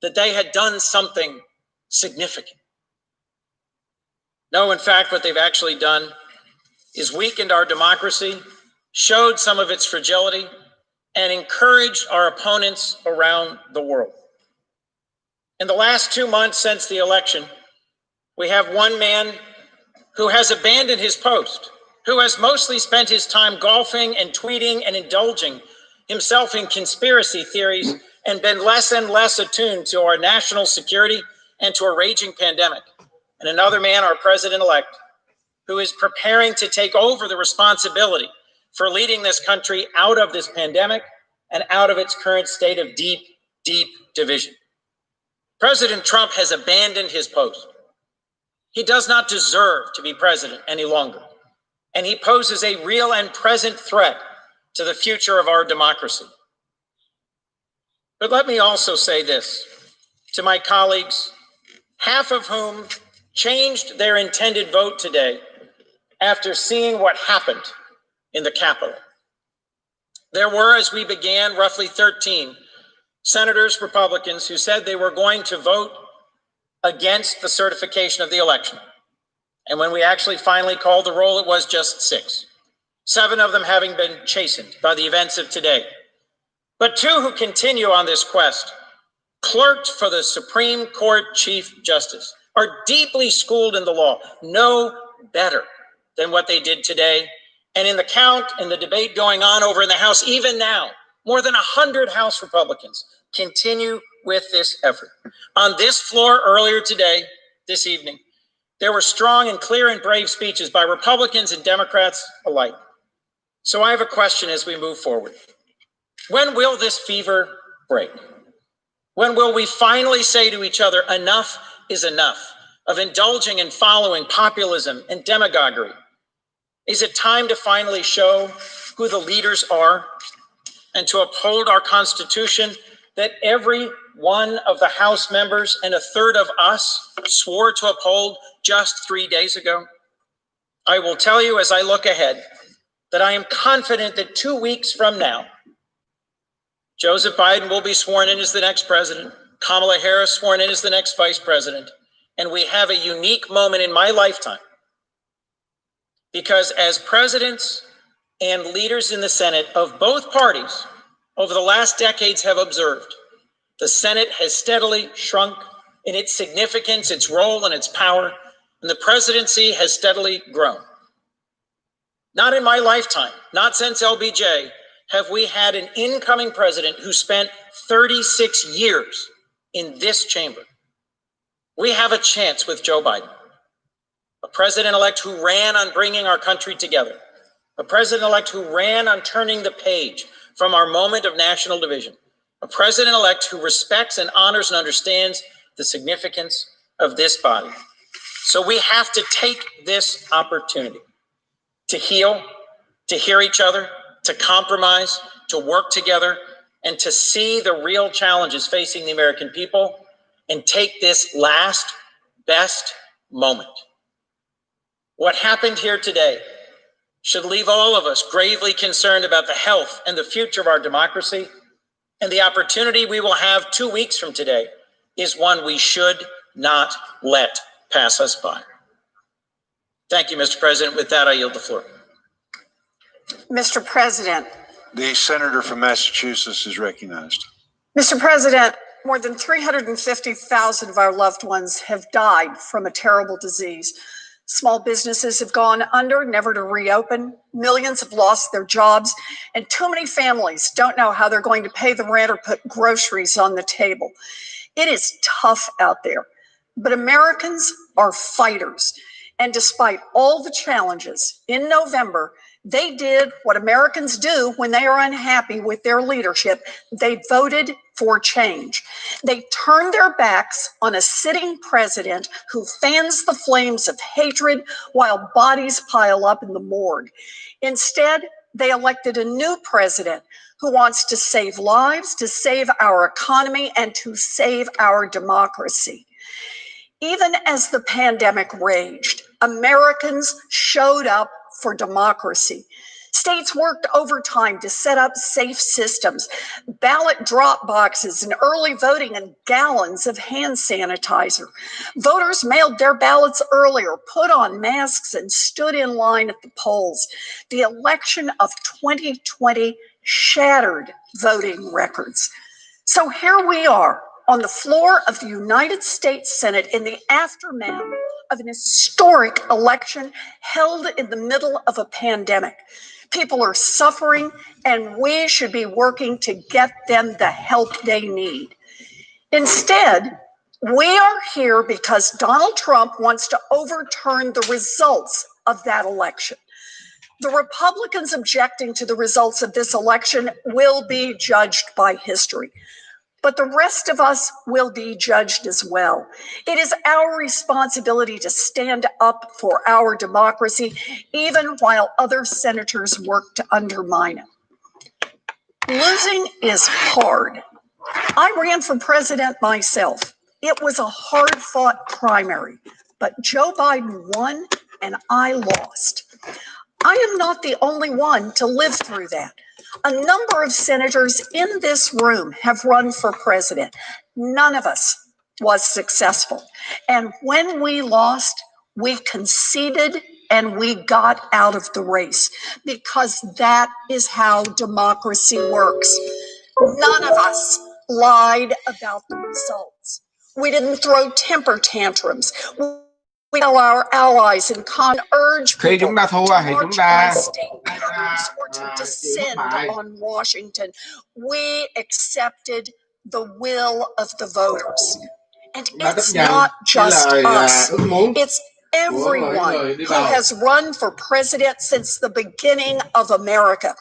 that they had done something significant. No, in fact, what they've actually done is weakened our democracy, showed some of its fragility, and encouraged our opponents around the world. In the last 2 months since the election, we have one man who has abandoned his post, who has mostly spent his time golfing and tweeting and indulging himself in conspiracy theories and been less and less attuned to our national security and to a raging pandemic. And another man, our president-elect, who is preparing to take over the responsibility for leading this country out of this pandemic and out of its current state of deep, deep division. President Trump has abandoned his post. He does not deserve to be president any longer, and he poses a real and present threat to the future of our democracy. But let me also say this to my colleagues, half of whom changed their intended vote today after seeing what happened in the Capitol. There were, as we began, roughly 13 senators, Republicans, who said they were going to vote against the certification of the election. And when we actually finally called the roll, it was just 6. 7 of them having been chastened by the events of today. But 2 who continue on this quest, clerked for the Supreme Court Chief Justice, are deeply schooled in the law, know better than what they did today. And in the count, in the debate going on over in the House, even now, more than 100 House Republicans continue with this effort. On this floor earlier today, this evening, there were strong and clear and brave speeches by Republicans and Democrats alike. So I have a question as we move forward. When will this fever break? When will we finally say to each other, enough is enough of indulging and following populism and demagoguery? Is it time to finally show who the leaders are and to uphold our Constitution that every one of the House members and a third of us swore to uphold just 3 days ago? I will tell you as I look ahead that I am confident that 2 weeks from now, Joseph Biden will be sworn in as the next president, Kamala Harris sworn in as the next vice president, and we have a unique moment in my lifetime. Because as presidents and leaders in the Senate of both parties over the last decades have observed, the Senate has steadily shrunk in its significance, its role, and its power, and the presidency has steadily grown. Not in my lifetime, not since LBJ, have we had an incoming president who spent 36 years in this chamber. We have a chance with Joe Biden, a president-elect who ran on bringing our country together, a president-elect who ran on turning the page from our moment of national division, a president-elect who respects and honors and understands the significance of this body. So we have to take this opportunity to heal, to hear each other, to compromise, to work together, and to see the real challenges facing the American people and take this last, best moment. What happened here today should leave all of us gravely concerned about the health and the future of our democracy, and the opportunity we will have 2 weeks from today is one we should not let pass us by. Thank you, Mr. President. With that, I yield the floor. Mr. President. The senator from Massachusetts is recognized. Mr. President, more than 350,000 of our loved ones have died from a terrible disease. Small businesses have gone under, never to reopen. Millions have lost their jobs, and too many families don't know how they're going to pay the rent or put groceries on the table. It is tough out there, But Americans are fighters. And despite all the challenges, in November, they did what Americans do when they are unhappy with their leadership. They voted for change. They turned their backs on a sitting president who fans the flames of hatred while bodies pile up in the morgue. Instead, they elected a new president who wants to save lives, to save our economy, and to save our democracy. Even as the pandemic raged, Americans showed up for democracy. States worked overtime to set up safe systems, ballot drop boxes and early voting, and gallons of hand sanitizer. Voters mailed their ballots earlier, put on masks, and stood in line at the polls. The election of 2020 shattered voting records. So here we are on the floor of the United States Senate in the aftermath of an historic election held in the middle of a pandemic. People are suffering, and we should be working to get them the help they need. Instead, we are here because Donald Trump wants to overturn the results of that election. The Republicans objecting to the results of this election will be judged by history. But the rest of us will be judged as well. It is our responsibility to stand up for our democracy, even while other senators work to undermine it. Losing is hard. I ran for president myself. It was a hard-fought primary, but Joe Biden won and I lost. I am not the only one to live through that. A number of senators in this room have run for president. None of us was successful. And when we lost, we conceded and we got out of the race, because that is how democracy works. None of us lied about the results. We didn't throw temper tantrums. We tell our allies and urge Khi people chúng ta thua to thì march chúng ta on state capitals or to descend on Washington. We accepted the will of the voters. And it's not just us. It's everyone who has run for president since the beginning of America.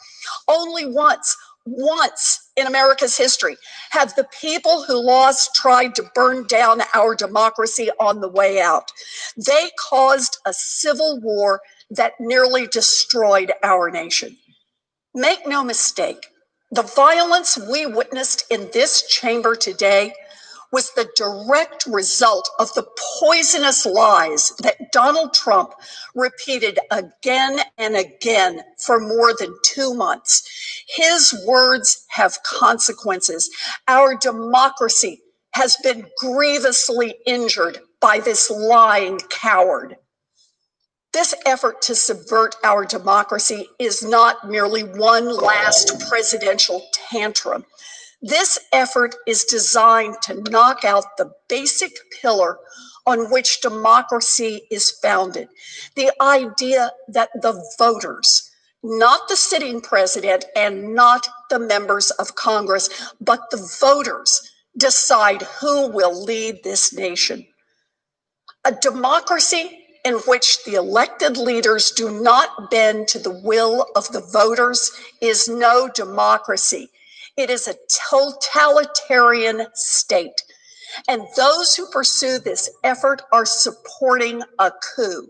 Only once in America's history have the people who lost tried to burn down our democracy on the way out. They caused a civil war that nearly destroyed our nation. Make no mistake, the violence we witnessed in this chamber today was the direct result of the poisonous lies that Donald Trump repeated again and again for more than 2 months. His words have consequences. Our democracy has been grievously injured by this lying coward. This effort to subvert our democracy is not merely one last presidential tantrum. This effort is designed to knock out the basic pillar on which democracy is founded. The idea that the voters, not the sitting president and not the members of Congress, but the voters decide who will lead this nation. A democracy in which the elected leaders do not bend to the will of the voters is no democracy. It is a totalitarian state. And those who pursue this effort are supporting a coup.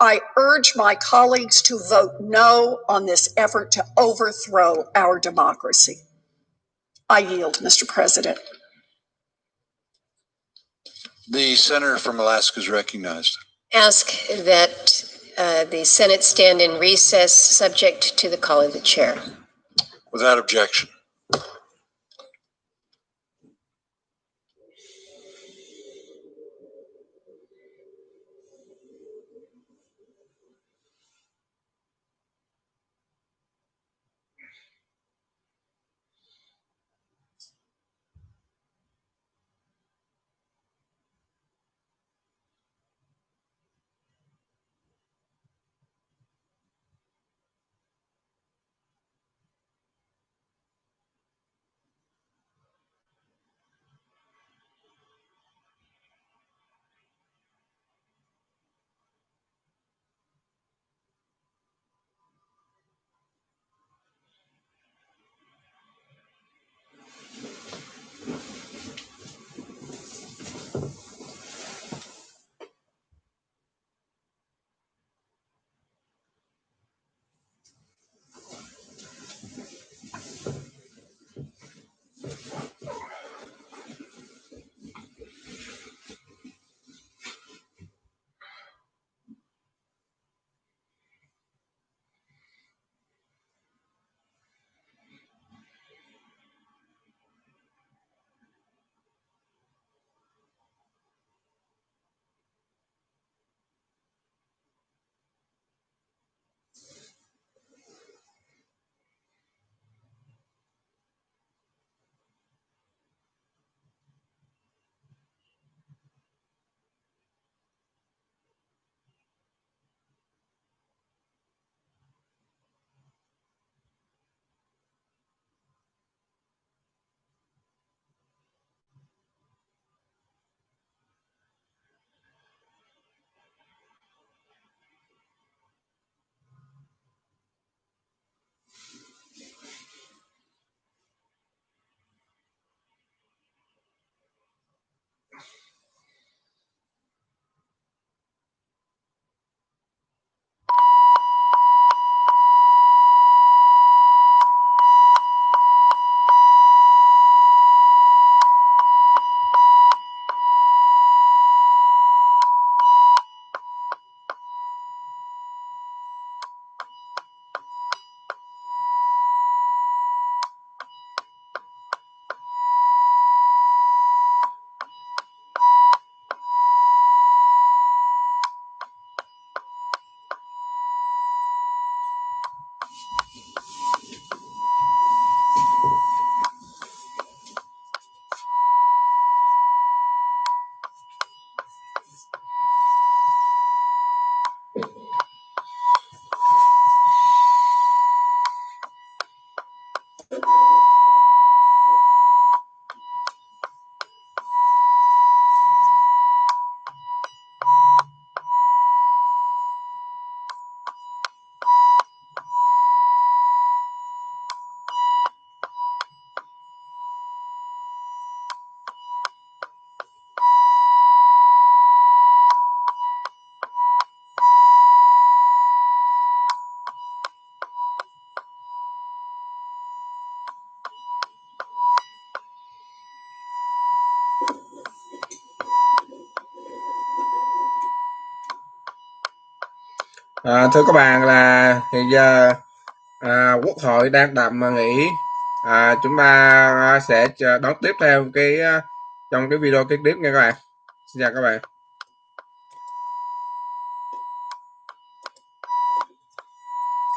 I urge my colleagues to vote no on this effort to overthrow our democracy. I yield, Mr. President. The senator from Alaska is recognized. Ask that the Senate stand in recess, subject to the call of the chair. Without objection. Thưa các bạn, là hiện giờ Quốc hội đang tạm nghỉ. Chúng ta sẽ đón tiếp theo trong cái video kế tiếp nha các bạn. Xin chào các bạn.